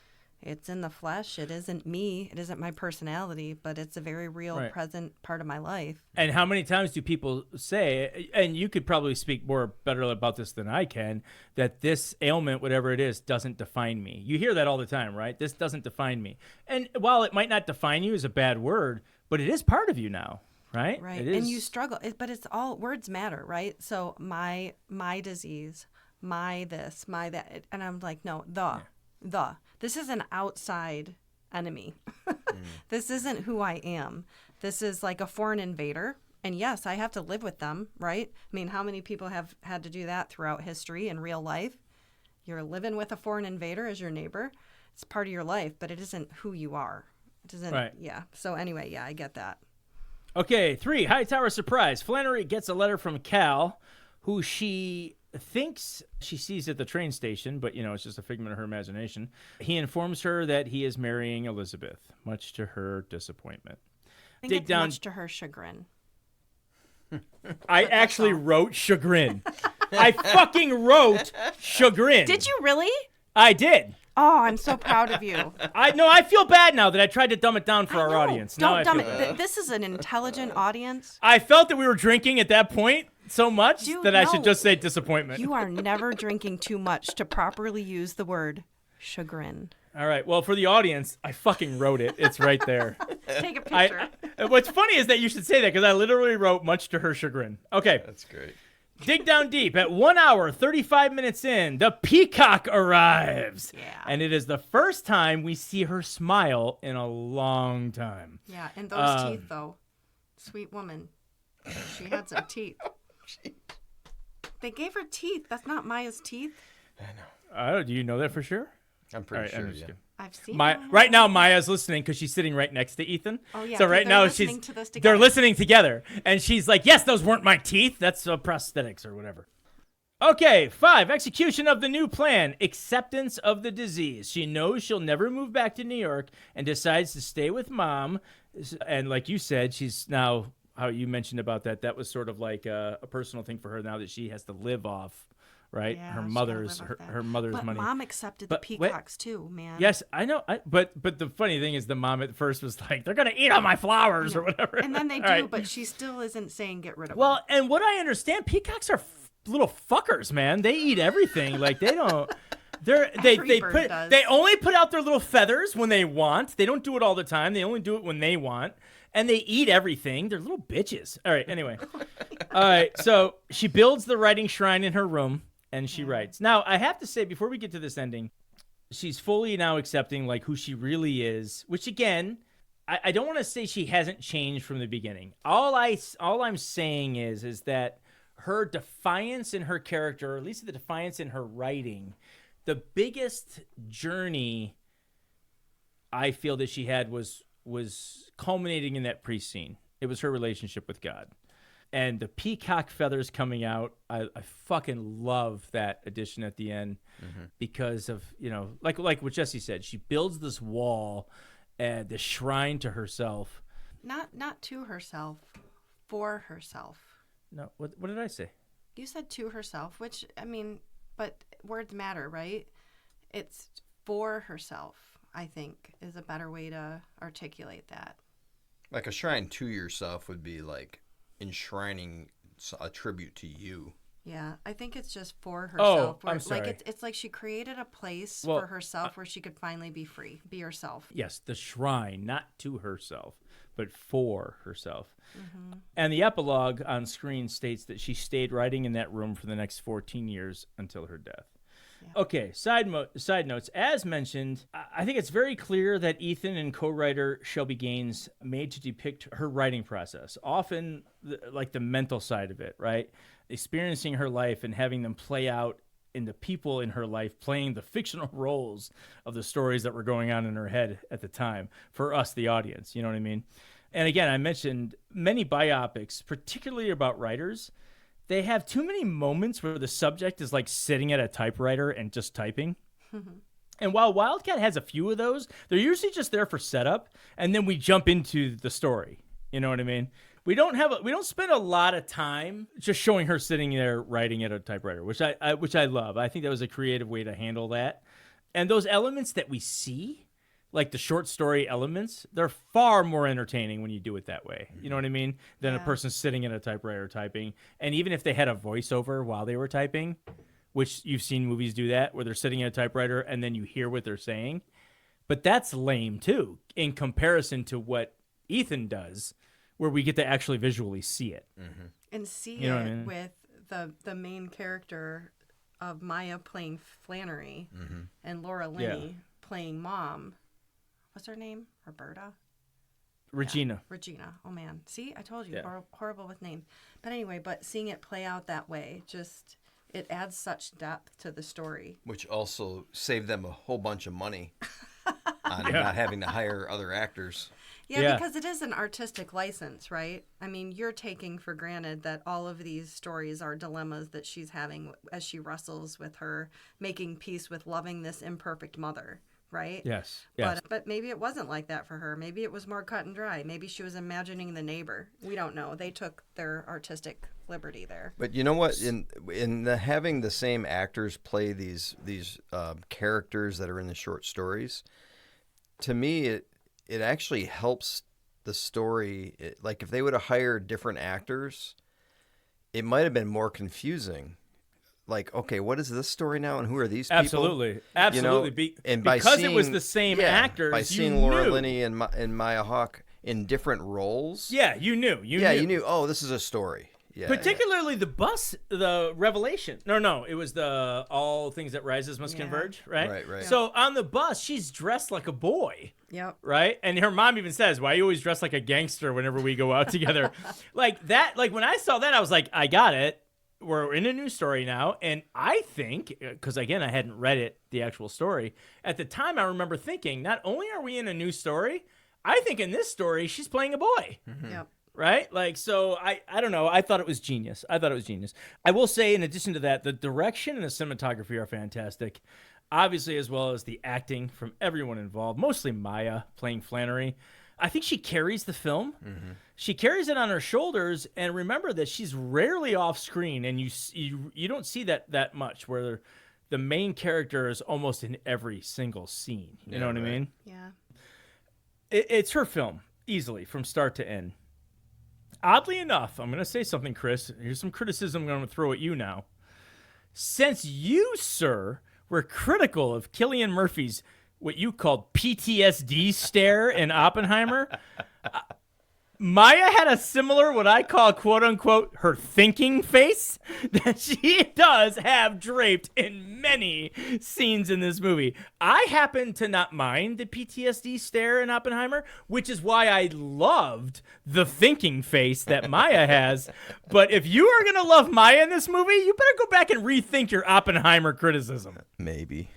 it's in the flesh. It isn't me. It isn't my personality, but it's a very real, present part of my life. And how many times do people say, and you could probably speak better about this than I can, that this ailment, whatever it is, doesn't define me. You hear that all the time, right? This doesn't define me. And while it might not define you is a bad word, but it is part of you now, right? Right. It is. And you struggle, but it's all words matter, right? So my disease, my this, my that. And I'm like, no, the. This is an outside enemy. This isn't who I am. This is like a foreign invader. And yes, I have to live with them, right? I mean, how many people have had to do that throughout history in real life? You're living with a foreign invader as your neighbor. It's part of your life, but it isn't who you are. It isn't, yeah. So anyway, I get that. Okay, 3, Hightower surprise. Flannery gets a letter from Cal, who she thinks she sees at the train station, but, it's just a figment of her imagination. He informs her that he is marrying Elizabeth, much to her disappointment. I think it's much to her chagrin. I actually wrote chagrin. I fucking wrote chagrin. Did you really? I did. Oh, I'm so proud of you. I feel bad now that I tried to dumb it down for our audience. Don't dumb it. This is an intelligent audience. I felt that we were drinking at that point so much that I should just say disappointment. You are never drinking too much to properly use the word chagrin. All right. Well, for the audience, I fucking wrote it. It's right there. Take a picture. What's funny is that you should say that because I literally wrote much to her chagrin. Okay. That's great. Dig down deep. At 1 hour, 35 minutes in, the peacock arrives. Yeah. And it is the first time we see her smile in a long time. Yeah, and those teeth, though. Sweet woman. She had some teeth. They gave her teeth. That's not Maya's teeth. I know. Do you know that for sure? I'm pretty sure, yeah. I've seen Right now, Maya's listening because she's sitting right next to Ethan. Oh, yeah. So right now, they're listening together. And she's like, yes, those weren't my teeth. That's prosthetics or whatever. Okay, 5, execution of the new plan, acceptance of the disease. She knows she'll never move back to New York and decides to stay with Mom. And like you said, she's now, how you mentioned about that was sort of like a personal thing for her now that she has to live off. Right, yeah, her mother's but money. Mom accepted the peacocks too, man. Yes, I know. But the funny thing is, the mom at first was like, "They're gonna eat all my flowers or whatever," and then they do, right. But she still isn't saying get rid of them. Well, and what I understand, peacocks are little fuckers, man. They eat everything. Like they don't. They only put out their little feathers when they want. They don't do it all the time. They only do it when they want. And they eat everything. They're little bitches. All right. Anyway. All right. So she builds the writing shrine in her room. And she writes. Now, I have to say, before we get to this ending, she's fully now accepting like who she really is, which again, I don't want to say she hasn't changed from the beginning. All I'm saying is that her defiance in her character, or at least the defiance in her writing, the biggest journey I feel that she had was culminating in that pre-scene. It was her relationship with God. And the peacock feathers coming out, I fucking love that addition at the end because of, like what Jessie said, she builds this wall and the shrine to herself. Not to herself, for herself. No, what did I say? You said to herself, which, I mean, but words matter, right? It's for herself, I think, is a better way to articulate that. Like a shrine to yourself would be like enshrining a tribute to you. Yeah, I think it's just for herself. I'm sorry. Like it's like she created a place for herself where she could finally be free, be herself. Yes, the shrine, not to herself, but for herself. Mm-hmm. And the epilogue on screen states that she stayed writing in that room for the next 14 years until her death. Yeah. Okay, side notes. As mentioned, I think it's very clear that Ethan and co-writer Shelby Gaines made to depict her writing process, often like the mental side of it, right? Experiencing her life and having them play out in the people in her life, playing the fictional roles of the stories that were going on in her head at the time for us, the audience, you know what I mean? And again, I mentioned many biopics, particularly about writers, they have too many moments where the subject is like sitting at a typewriter and just typing. And while Wildcat has a few of those, they're usually just there for setup, and then we jump into the story. You know what I mean? We don't spend a lot of time just showing her sitting there writing at a typewriter, which I love. I think that was a creative way to handle that. And those elements that we see, like the short story elements, they're far more entertaining when you do it that way. You know what I mean? Than a person sitting at a typewriter typing. And even if they had a voiceover while they were typing, which you've seen movies do that, where they're sitting at a typewriter and then you hear what they're saying. But that's lame too, in comparison to what Ethan does, where we get to actually visually see it. Mm-hmm. And see it with the main character of Maya playing Flannery and Laura Linney playing Mom. What's her name? Roberta? Regina. Yeah, Regina. Oh, man. See, I told you, horrible with names. But anyway, seeing it play out that way, just, it adds such depth to the story. Which also saved them a whole bunch of money on not having to hire other actors. Yeah, because it is an artistic license, right? I mean, you're taking for granted that all of these stories are dilemmas that she's having as she wrestles with her making peace with loving this imperfect mother. Right? Yes. But maybe it wasn't like that for her. Maybe it was more cut and dry. Maybe she was imagining the neighbor. We don't know. They took their artistic liberty there. But you know what? In having the same actors play these characters that are in the short stories, to me it actually helps the story. Like if they would have hired different actors, it might have been more confusing. like, okay, what is this story now, and who are these people? Absolutely. And because it was the same actors, by seeing Laura Linney and Maya Hawke in different roles. Yeah, you knew. You knew. Oh, this is a story. Yeah, particularly the bus, the revelation. No, it was the all things that rises must converge, right? Right. So on the bus, she's dressed like a boy. Yep. Right? And her mom even says, why are you always dressed like a gangster whenever we go out together? Like that, like when I saw that, I was like, I got it. We're in a new story now. And I think, because again, I hadn't read it, the actual story. At the time, I remember thinking, not only are we in a new story, I think in this story, she's playing a boy. Mm-hmm. Yep. Right? Like, so I don't know. I thought it was genius. I will say, in addition to that, the direction and the cinematography are fantastic. Obviously, as well as the acting from everyone involved, mostly Maya playing Flannery. I think she carries the film. Mm-hmm. She carries it on her shoulders. And remember that she's rarely off screen. And you don't see that much, where the main character is almost in every single scene. You know what I mean? Yeah. It's her film, easily, from start to end. Oddly enough, I'm going to say something, Chris. Here's some criticism I'm going to throw at you now. Since you, sir, were critical of Cillian Murphy's what you called PTSD stare in Oppenheimer, Maya had a similar, what I call, quote unquote, her thinking face that she does have draped in many scenes in this movie. I happen to not mind the PTSD stare in Oppenheimer, which is why I loved the thinking face that Maya has. But if you are going to love Maya in this movie, you better go back and rethink your Oppenheimer criticism. Maybe.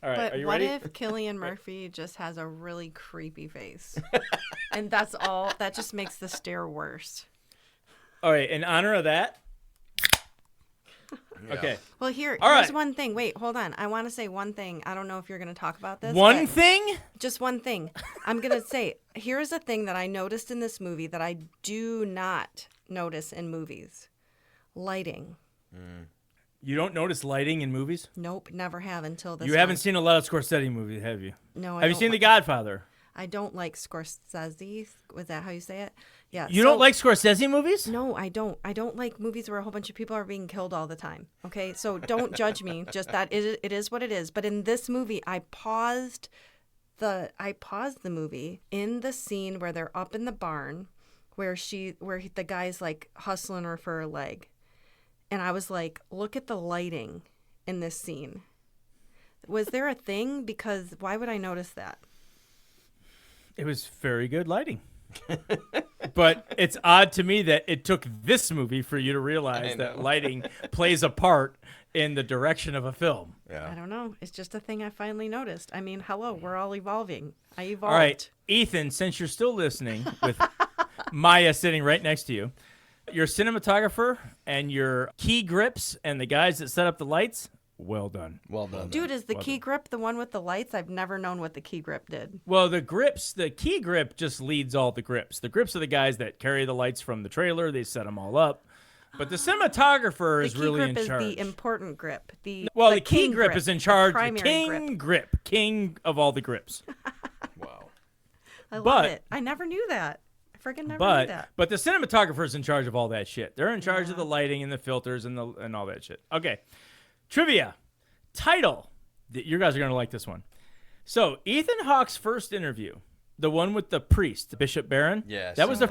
All right, But are you what ready? if Cillian Murphy just has a really creepy face? And that's all. That just makes the stare worse. All right, in honor of that. Yeah. Okay. Well, here's right. one thing. Wait, hold on. I want to say one thing. I don't know if you're going to talk about this. One but thing? Just one thing. I'm going to say, here's a thing that I noticed in this movie that I do not notice in movies. Lighting. You don't notice lighting in movies? Nope, never have until this You haven't one. seen a lot of Scorsese movies, have you? No, Have you seen The Godfather? I don't like Scorsese. Was that how you say it? Yeah. You don't like Scorsese movies? No, I don't. I don't like movies where a whole bunch of people are being killed all the time. Okay, so don't judge me. Just that it is what it is. But in this movie, I paused the movie in the scene where they're up in the barn, where the guy's like hustling her for her leg, and I was like, look at the lighting in this scene. Was there a thing? Because why would I notice that? It was very good lighting. But it's odd to me that it took this movie for you to realize that lighting plays a part in the direction of a film. Yeah. I don't know. It's just a thing I finally noticed. I mean, hello, we're all evolving. I evolved. All right, Ethan, since you're still listening with Maya sitting right next to you, your cinematographer and your key grips and the guys that set up the lights, well done. Well done. Dude, is the key grip the one with the lights? I've never known what the key grip did. Well, the key grip just leads all the grips. The grips are the guys that carry the lights from the trailer. They set them all up. But the cinematographer is really in charge. The key grip is the important grip. The key grip is in charge. The king grip. King of all the grips. Wow. I love it. I never knew that. I freaking never knew that. But the cinematographer is in charge of all that shit. They're in charge of the lighting and the filters and all that shit. Okay. Trivia. Title. You guys are going to like this one. So, Ethan Hawke's first interview, the one with the priest, Bishop Barron. Yes. That was the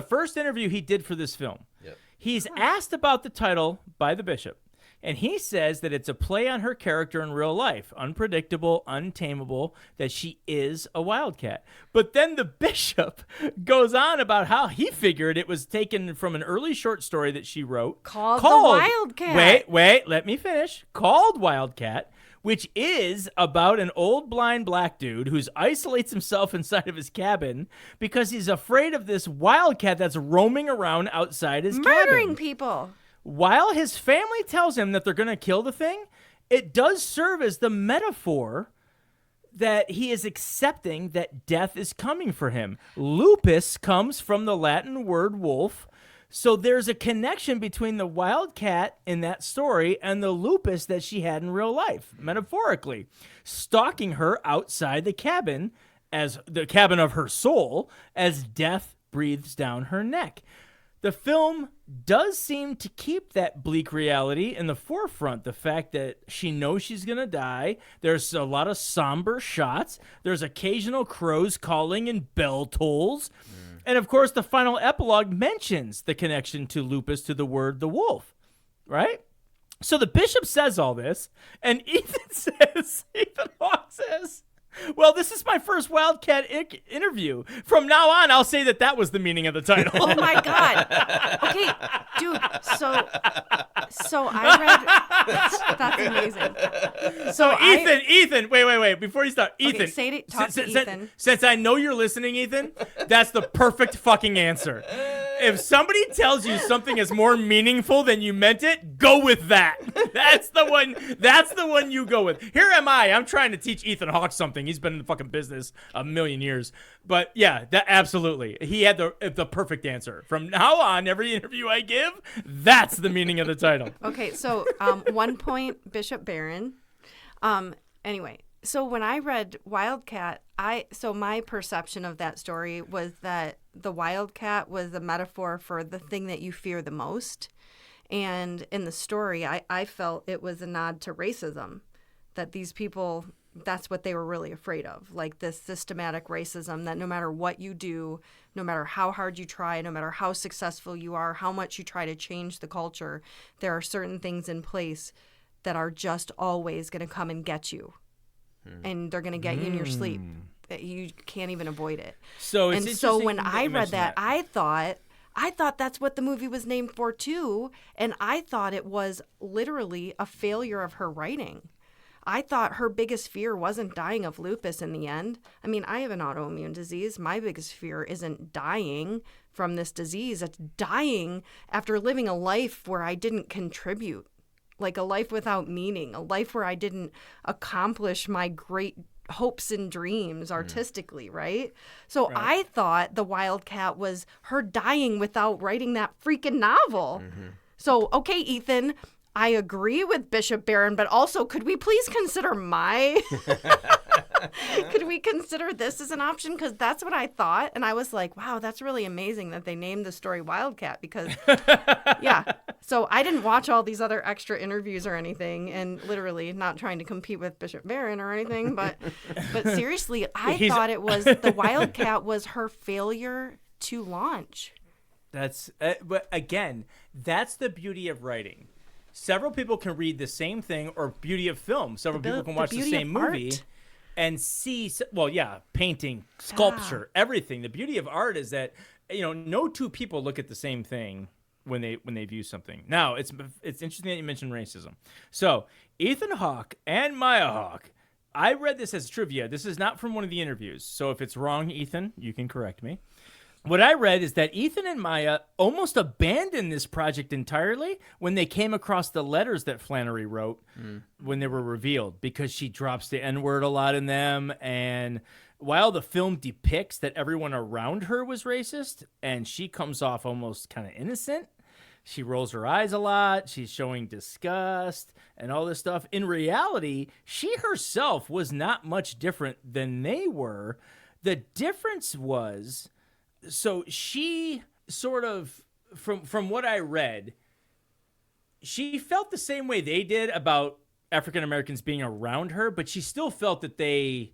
first interview he did for this film. Yep. He's asked about the title by the bishop, and he says that it's a play on her character in real life, unpredictable, untamable, that she is a wildcat. But then the bishop goes on about how he figured it was taken from an early short story that she wrote called The Wildcat. Wait, let me finish. Called Wildcat, which is about an old blind black dude who isolates himself inside of his cabin because he's afraid of this wildcat that's roaming around outside his cabin. Murdering people. While his family tells him that they're going to kill the thing, it does serve as the metaphor that he is accepting that death is coming for him. Lupus comes from the Latin word wolf. So there's a connection between the wildcat in that story and the lupus that she had in real life, metaphorically, stalking her outside the cabin, as the cabin of her soul, as death breathes down her neck. The film does seem to keep that bleak reality in the forefront. The fact that she knows she's going to die. There's a lot of somber shots. There's occasional crows calling and bell tolls. And, of course, the final epilogue mentions the connection to lupus to the word the wolf, right? So the bishop says all this, and Ethan Hawke says, well, this is my first Wildcat interview. From now on, I'll say that was the meaning of the title. Oh, my God. Okay, dude, so I read... That's amazing. So Ethan, wait, before you start. Ethan. Okay, talk to Ethan. Since I know you're listening, Ethan, that's the perfect fucking answer. If somebody tells you something is more meaningful than you meant it, go with that. That's the one you go with. Here am I. I'm trying to teach Ethan Hawke something. He's been in the fucking business a million years. But yeah, that absolutely. He had the perfect answer. From now on, every interview I give, that's the meaning of the title. Okay, so 1 point, Bishop Barron. Anyway, so when I read Wildcat, my perception of that story was that the Wildcat was a metaphor for the thing that you fear the most. And in the story, I felt it was a nod to racism, that these people, that's what they were really afraid of, like this systematic racism that no matter what you do, no matter how hard you try, no matter how successful you are, how much you try to change the culture, there are certain things in place that are just always going to come and get you. And they're going to get you in your sleep. You can't even avoid it. So when I read that, I thought that's what the movie was named for too, and I thought it was literally a failure of her writing. I thought her biggest fear wasn't dying of lupus in the end. I mean, I have an autoimmune disease. My biggest fear isn't dying from this disease. It's dying after living a life where I didn't contribute, like a life without meaning, a life where I didn't accomplish my great hopes and dreams artistically, right? So right. I thought the Wildcat was her dying without writing that freaking novel. So, okay, Ethan, I agree with Bishop Barron, but also could we please consider could we consider this as an option? Because that's what I thought. And I was like, wow, that's really amazing that they named the story Wildcat because, yeah. So I didn't watch all these other extra interviews or anything, and literally not trying to compete with Bishop Barron or anything. But seriously, I thought it was the Wildcat was her failure to launch. That's, but again, that's the beauty of writing. Several people can read the same thing, or beauty of film. Several people can watch the same movie and see, well, yeah, painting, sculpture, everything. The beauty of art is that, no two people look at the same thing when they view something. Now, it's interesting that you mentioned racism. So, Ethan Hawke and Maya Hawke, I read this as trivia. This is not from one of the interviews. So if it's wrong, Ethan, you can correct me. What I read is that Ethan and Maya almost abandoned this project entirely when they came across the letters that Flannery wrote when they were revealed, because she drops the N-word a lot in them. And while the film depicts that everyone around her was racist and she comes off almost kind of innocent, she rolls her eyes a lot, she's showing disgust and all this stuff. In reality, she herself was not much different than they were. The difference was... So she sort of, from what I read, she felt the same way they did about African Americans being around her, but she still felt that they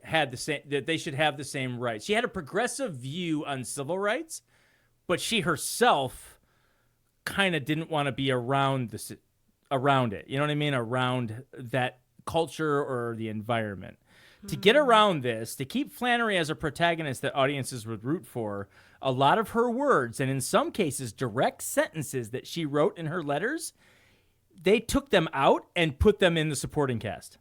should have the same rights. She had a progressive view on civil rights, but she herself kind of didn't want to be around it. You know what I mean? Around that culture or the environment. To get around this, to keep Flannery as a protagonist that audiences would root for, a lot of her words, and in some cases direct sentences that she wrote in her letters, they took them out and put them in the supporting cast.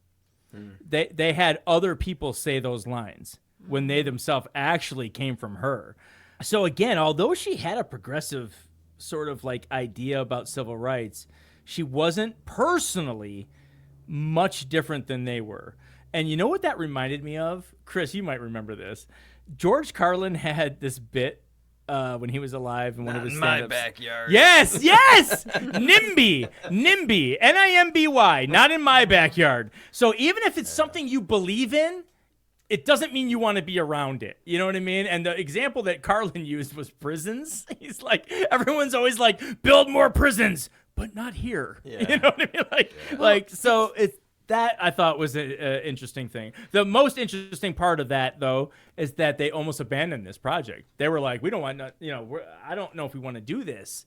They had other people say those lines when they themselves actually came from her. So again, although she had a progressive sort of like idea about civil rights, she wasn't personally much different than they were. And you know what that reminded me of? Chris, you might remember this. George Carlin had this bit when he was alive in one of his stand-ups. Not in my backyard. Yes! NIMBY. NIMBY. Not in my backyard. So even if it's something you believe in, it doesn't mean you want to be around it. You know what I mean? And the example that Carlin used was prisons. He's like, everyone's always like, build more prisons, but not here. Yeah. You know what I mean? Like, so it's that I thought was an interesting thing. The most interesting part of that, though, is that they almost abandoned this project. They were like, we don't want, I don't know if we want to do this.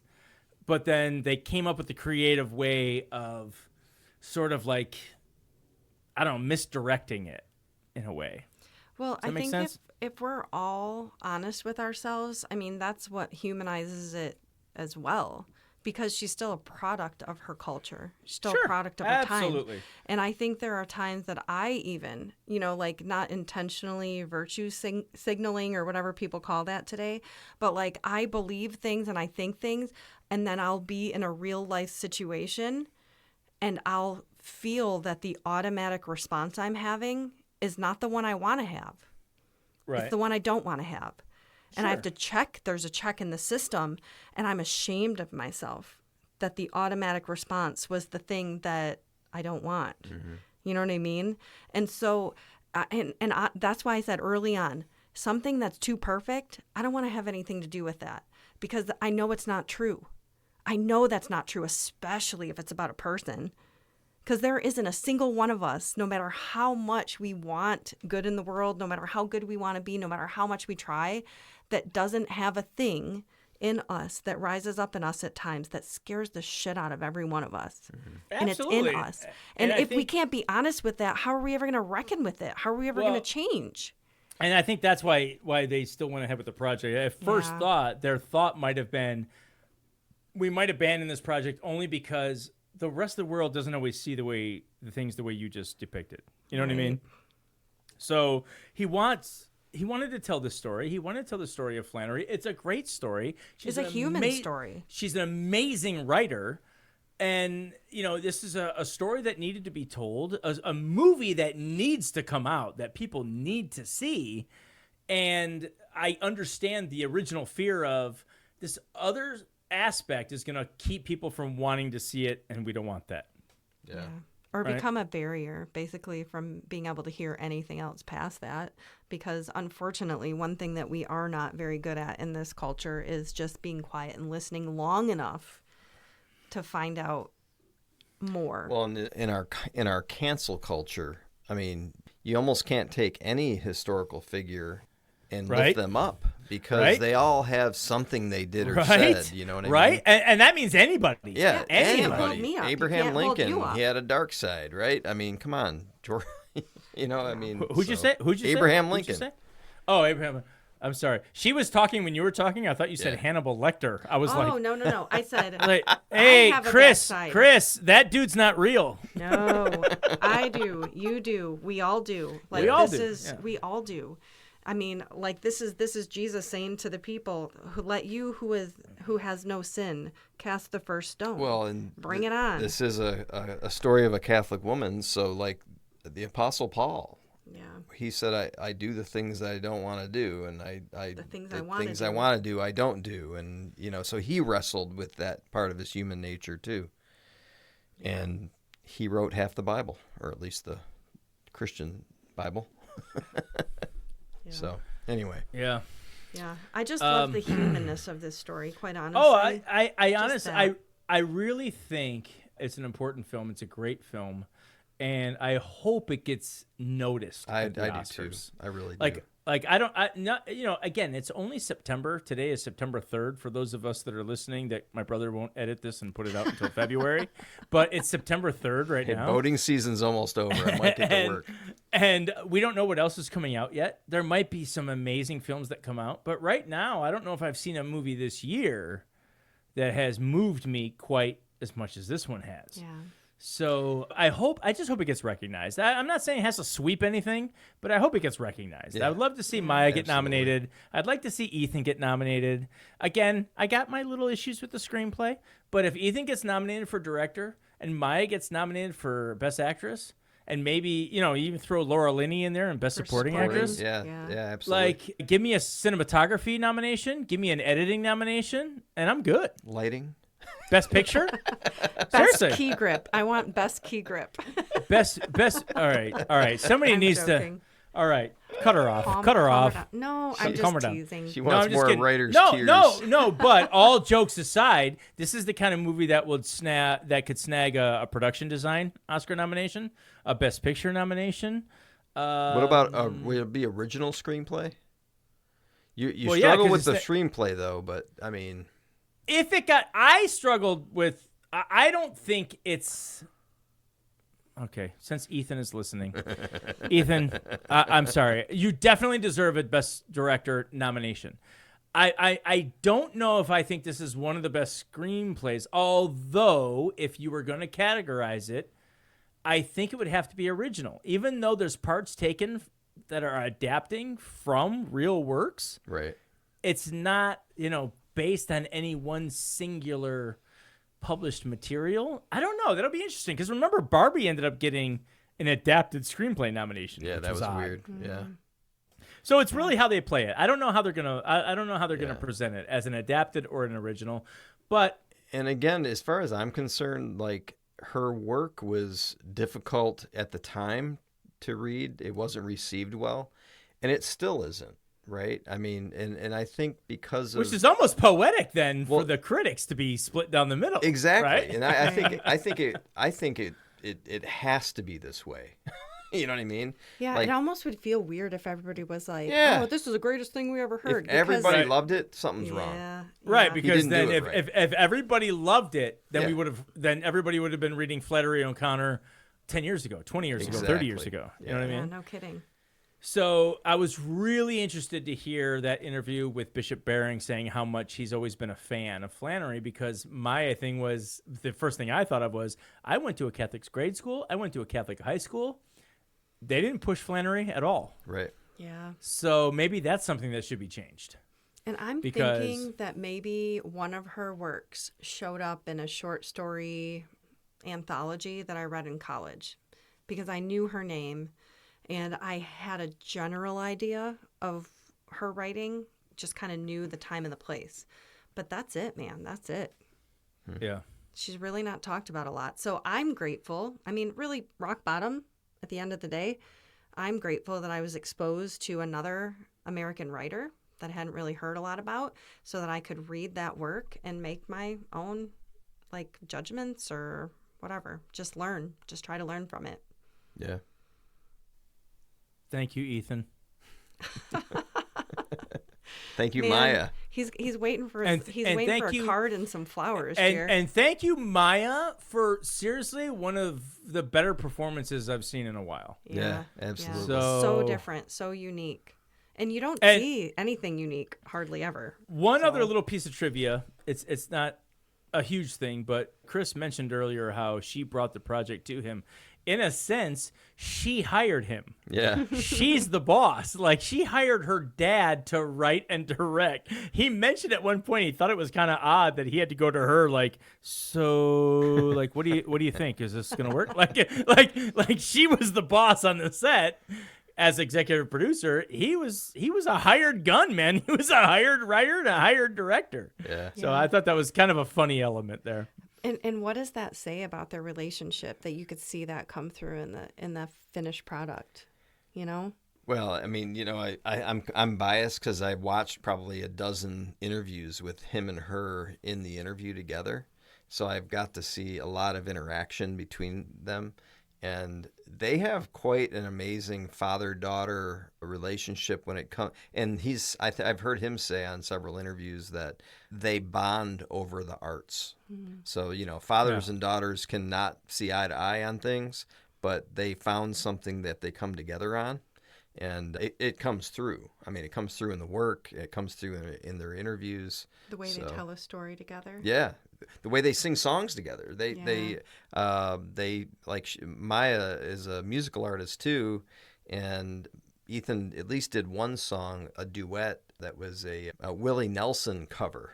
But then they came up with the creative way of sort of like, I don't know, misdirecting it in a way. Well, I think sense? if we're all honest with ourselves, I mean, that's what humanizes it as well, because she's still a product of her culture. She's still a product of her time. Absolutely. And I think there are times that I even, like not intentionally virtue signaling or whatever people call that today, but like I believe things and I think things, and then I'll be in a real life situation and I'll feel that the automatic response I'm having is not the one I want to have. Right. It's the one I don't want to have. And I have to check. There's a check in the system, and I'm ashamed of myself that the automatic response was the thing that I don't want. Mm-hmm. You know what I mean? And so, that's why I said early on, something that's too perfect, I don't want to have anything to do with that, because I know it's not true. I know that's not true, especially if it's about a person. Because there isn't a single one of us, no matter how much we want good in the world, no matter how good we want to be, no matter how much we try, that doesn't have a thing in us that rises up in us at times that scares the shit out of every one of us. Mm-hmm. And Absolutely. it's in us. And if we can't be honest with that, how are we ever going to reckon with it? How are we ever going to change? And I think that's why they still went ahead with the project. At first their thought might have been, we might abandon this project only because the rest of the world doesn't always see the things the way you just depicted. You know what I mean? So he wanted to tell this story. He wanted to tell the story of Flannery. It's a great story. It's a human story. She's an amazing writer. And, this is a story that needed to be told, a movie that needs to come out, that people need to see. And I understand the original fear of this other aspect is going to keep people from wanting to see it, and we don't want that. Yeah. Or become a barrier, basically, from being able to hear anything else past that. Because unfortunately, one thing that we are not very good at in this culture is just being quiet and listening long enough to find out more. Well, in our cancel culture, I mean, you almost can't take any historical figure and lift them up, because they all have something they did or said. You know what I mean? Right? And that means anybody. Yeah, anybody. Me up. Abraham Lincoln, he had a dark side, right? I mean, come on, George. I mean, who'd you say? Abraham Lincoln. Oh, Abraham. I'm sorry. She was talking when you were talking. I thought you said Hannibal Lecter. I was like, no. I said, hey, Chris, that dude's not real. No, I do. You do. We all do. Like, we all We all do. I mean, like this is Jesus saying to the people, "Let you who has no sin cast the first stone." Well, and bring it on. This is a story of a Catholic woman. So, like the Apostle Paul, he said, "I do the things that I don't want to do, and the things I want to do, I don't do." And so he wrestled with that part of his human nature too. And he wrote half the Bible, or at least the Christian Bible. So anyway, yeah, I just love the humanness of this story, quite honestly. Oh, I honestly, I really think it's an important film. It's a great film, and I hope it gets noticed. I do too. I really do. Again, it's only September. Today is September 3rd. For those of us that are listening, that my brother won't edit this and put it out until February, but it's September 3rd right now. Voting season's almost over. I might get to work. And we don't know what else is coming out yet. There might be some amazing films that come out, but right now, I don't know if I've seen a movie this year that has moved me quite as much as this one has. Yeah. So I just hope it gets recognized. I'm not saying it has to sweep anything, but I hope it gets recognized. I would love to see Maya get nominated. I'd like to see Ethan get nominated. Again, I got my little issues with the screenplay, but if Ethan gets nominated for director and Maya gets nominated for best actress, and maybe, even throw Laura Linney in there and best supporting actress. Yeah, absolutely. Like, give me a cinematography nomination, give me an editing nomination, and I'm good. Lighting. Best picture? Best key grip. I want best key grip. Best. All right. Somebody needs to. All right, cut her off. Calm her off. down. No, I'm Calm her just down. teasing. She No, wants I'm just more kidding. writer's tears. No. But all jokes aside, this is the kind of movie that could snag a production design Oscar nomination, a Best Picture nomination. What about would it be original screenplay? You Well, struggle 'cause with the it's screenplay though, but I mean, if it got, I struggled with. I don't think it's. Okay, since Ethan is listening, Ethan, I'm sorry. You definitely deserve a Best Director nomination. I don't know if I think this is one of the best screenplays, although if you were going to categorize it, I think it would have to be original. Even though there's parts taken that are adapting from real works, right? it's not, based on any one singular published material. I don't know. That'll be interesting because remember, Barbie ended up getting an adapted screenplay nomination. Yeah, that was odd. weird. Yeah. So it's really how they play it. I don't know how they're gonna. I don't know how they're gonna present it as an adapted or an original. But And again, as far as I'm concerned, like her work was difficult at the time to read. It wasn't received well, and it still isn't. Right? I mean, and I think because of which is almost poetic then for the critics to be split down the middle. exactly, Right? and I think it has to be this way. You know what I mean? Yeah, Like, it almost would feel weird if everybody was like, Yeah. "Oh, this is the greatest thing we ever heard." if everybody Right. loved it, something's wrong. Yeah, Right, yeah. because didn't then do it if everybody loved it, then Yeah. then everybody would have been reading Flannery O'Connor 10 years ago, 20 years ago, 30 years Exactly. ago. You know what I Yeah, mean? no kidding. So I was really interested to hear that interview with Bishop Baring saying how much he's always been a fan of Flannery, because my thing was, the first thing I thought of was, I went to a Catholic grade school. I went to a Catholic high school. They didn't push Flannery at all. Right. Yeah. So maybe that's something that should be changed. And I'm Because- thinking that maybe one of her works showed up in a short story anthology that I read in college, because I knew her name and I had a general idea of her writing, just kind of knew the time and the place. But that's it, man. That's it. Yeah. She's really not talked about a lot. So I'm grateful. I mean, really rock bottom at the end of the day. I'm grateful that I was exposed to another American writer that I hadn't really heard a lot about, so that I could read that work and make my own like judgments or whatever. Just learn. Just try to learn from it. Yeah. Thank you, Ethan. Thank you, Man, Maya. He's waiting for And- he's and waiting thank for a you- card and some flowers, And, dear. and thank you, Maya, for seriously one of the better performances I've seen in a while. Yeah, absolutely. So different, so unique. And you don't And- see anything unique hardly ever. One other little piece of trivia. It's not a huge thing, but Chris mentioned earlier how she brought the project to him. In a sense, she hired him. Yeah. She's the boss. Like, she hired her dad to write and direct. He mentioned at one point he thought it was kind of odd that he had to go to her like, so like, what do you think? Is this gonna work? Like she was the boss on the set. As executive producer, he was a hired gun, man. He was a hired writer and a hired director. Yeah. So I thought that was kind of a funny element there. And what does that say about their relationship, that you could see that come through in the finished product, you know? Well, I mean, I'm biased because I watched probably a dozen interviews with him and her in the interview together. So I've got to see a lot of interaction between them. And they have quite an amazing father-daughter relationship when it comes. And I've heard him say on several interviews that they bond over the arts. Mm-hmm. So, fathers and daughters cannot see eye to eye on things, but they found something that they come together on. And it comes through. I mean, it comes through in the work. It comes through in their interviews. The way they tell a story together. Yeah. The way they sing songs together. They Maya is a musical artist too, and Ethan at least did one song, a duet that was a Willie Nelson cover,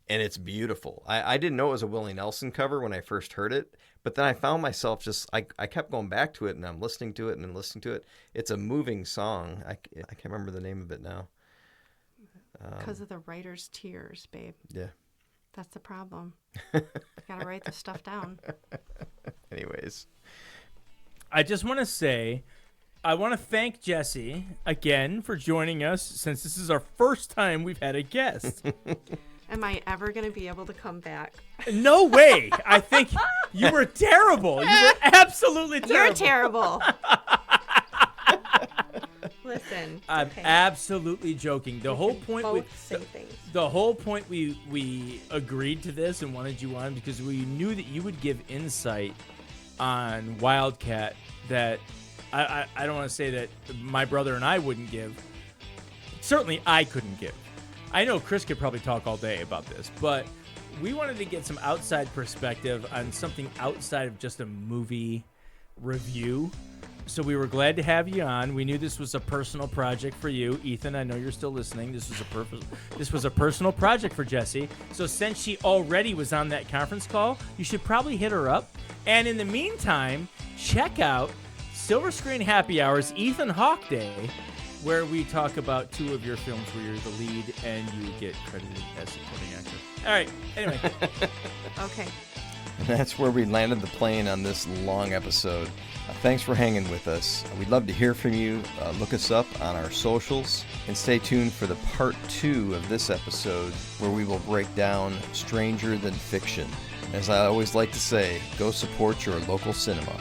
and it's beautiful. I didn't know it was a Willie Nelson cover when I first heard it, but then I found myself I kept going back to it, and I'm listening to it and listening to it. It's a moving song. I can't remember the name of it now. Because of the writer's tears, babe. Yeah. That's the problem. You gotta write this stuff down. Anyways. I just want to say, I want to thank Jessie again for joining us, since this is our first time we've had a guest. Am I ever going to be able to come back? No way. I think you were terrible. You were absolutely terrible. You're terrible. Listen, I'm okay. absolutely joking. The whole point The whole point we agreed to this and wanted you on because we knew that you would give insight on Wildcat that I don't want to say that my brother and I wouldn't give. Certainly I couldn't give. I know Chris could probably talk all day about this, but we wanted to get some outside perspective on something outside of just a movie review. So we were glad to have you on. We knew this was a personal project for you. Ethan, I know you're still listening. This was a personal project for Jessie. So since she already was on that conference call, you should probably hit her up. And in the meantime, check out Silver Screen Happy Hours Ethan Hawke Day, where we talk about 2 of your films where you're the lead and you get credited as supporting actor. All right, anyway. Okay. And that's where we landed the plane on this long episode. Thanks for hanging with us. We'd love to hear from you. Look us up on our socials and stay tuned for the part 2 of this episode where we will break down Stranger Than Fiction. As I always like to say, go support your local cinema.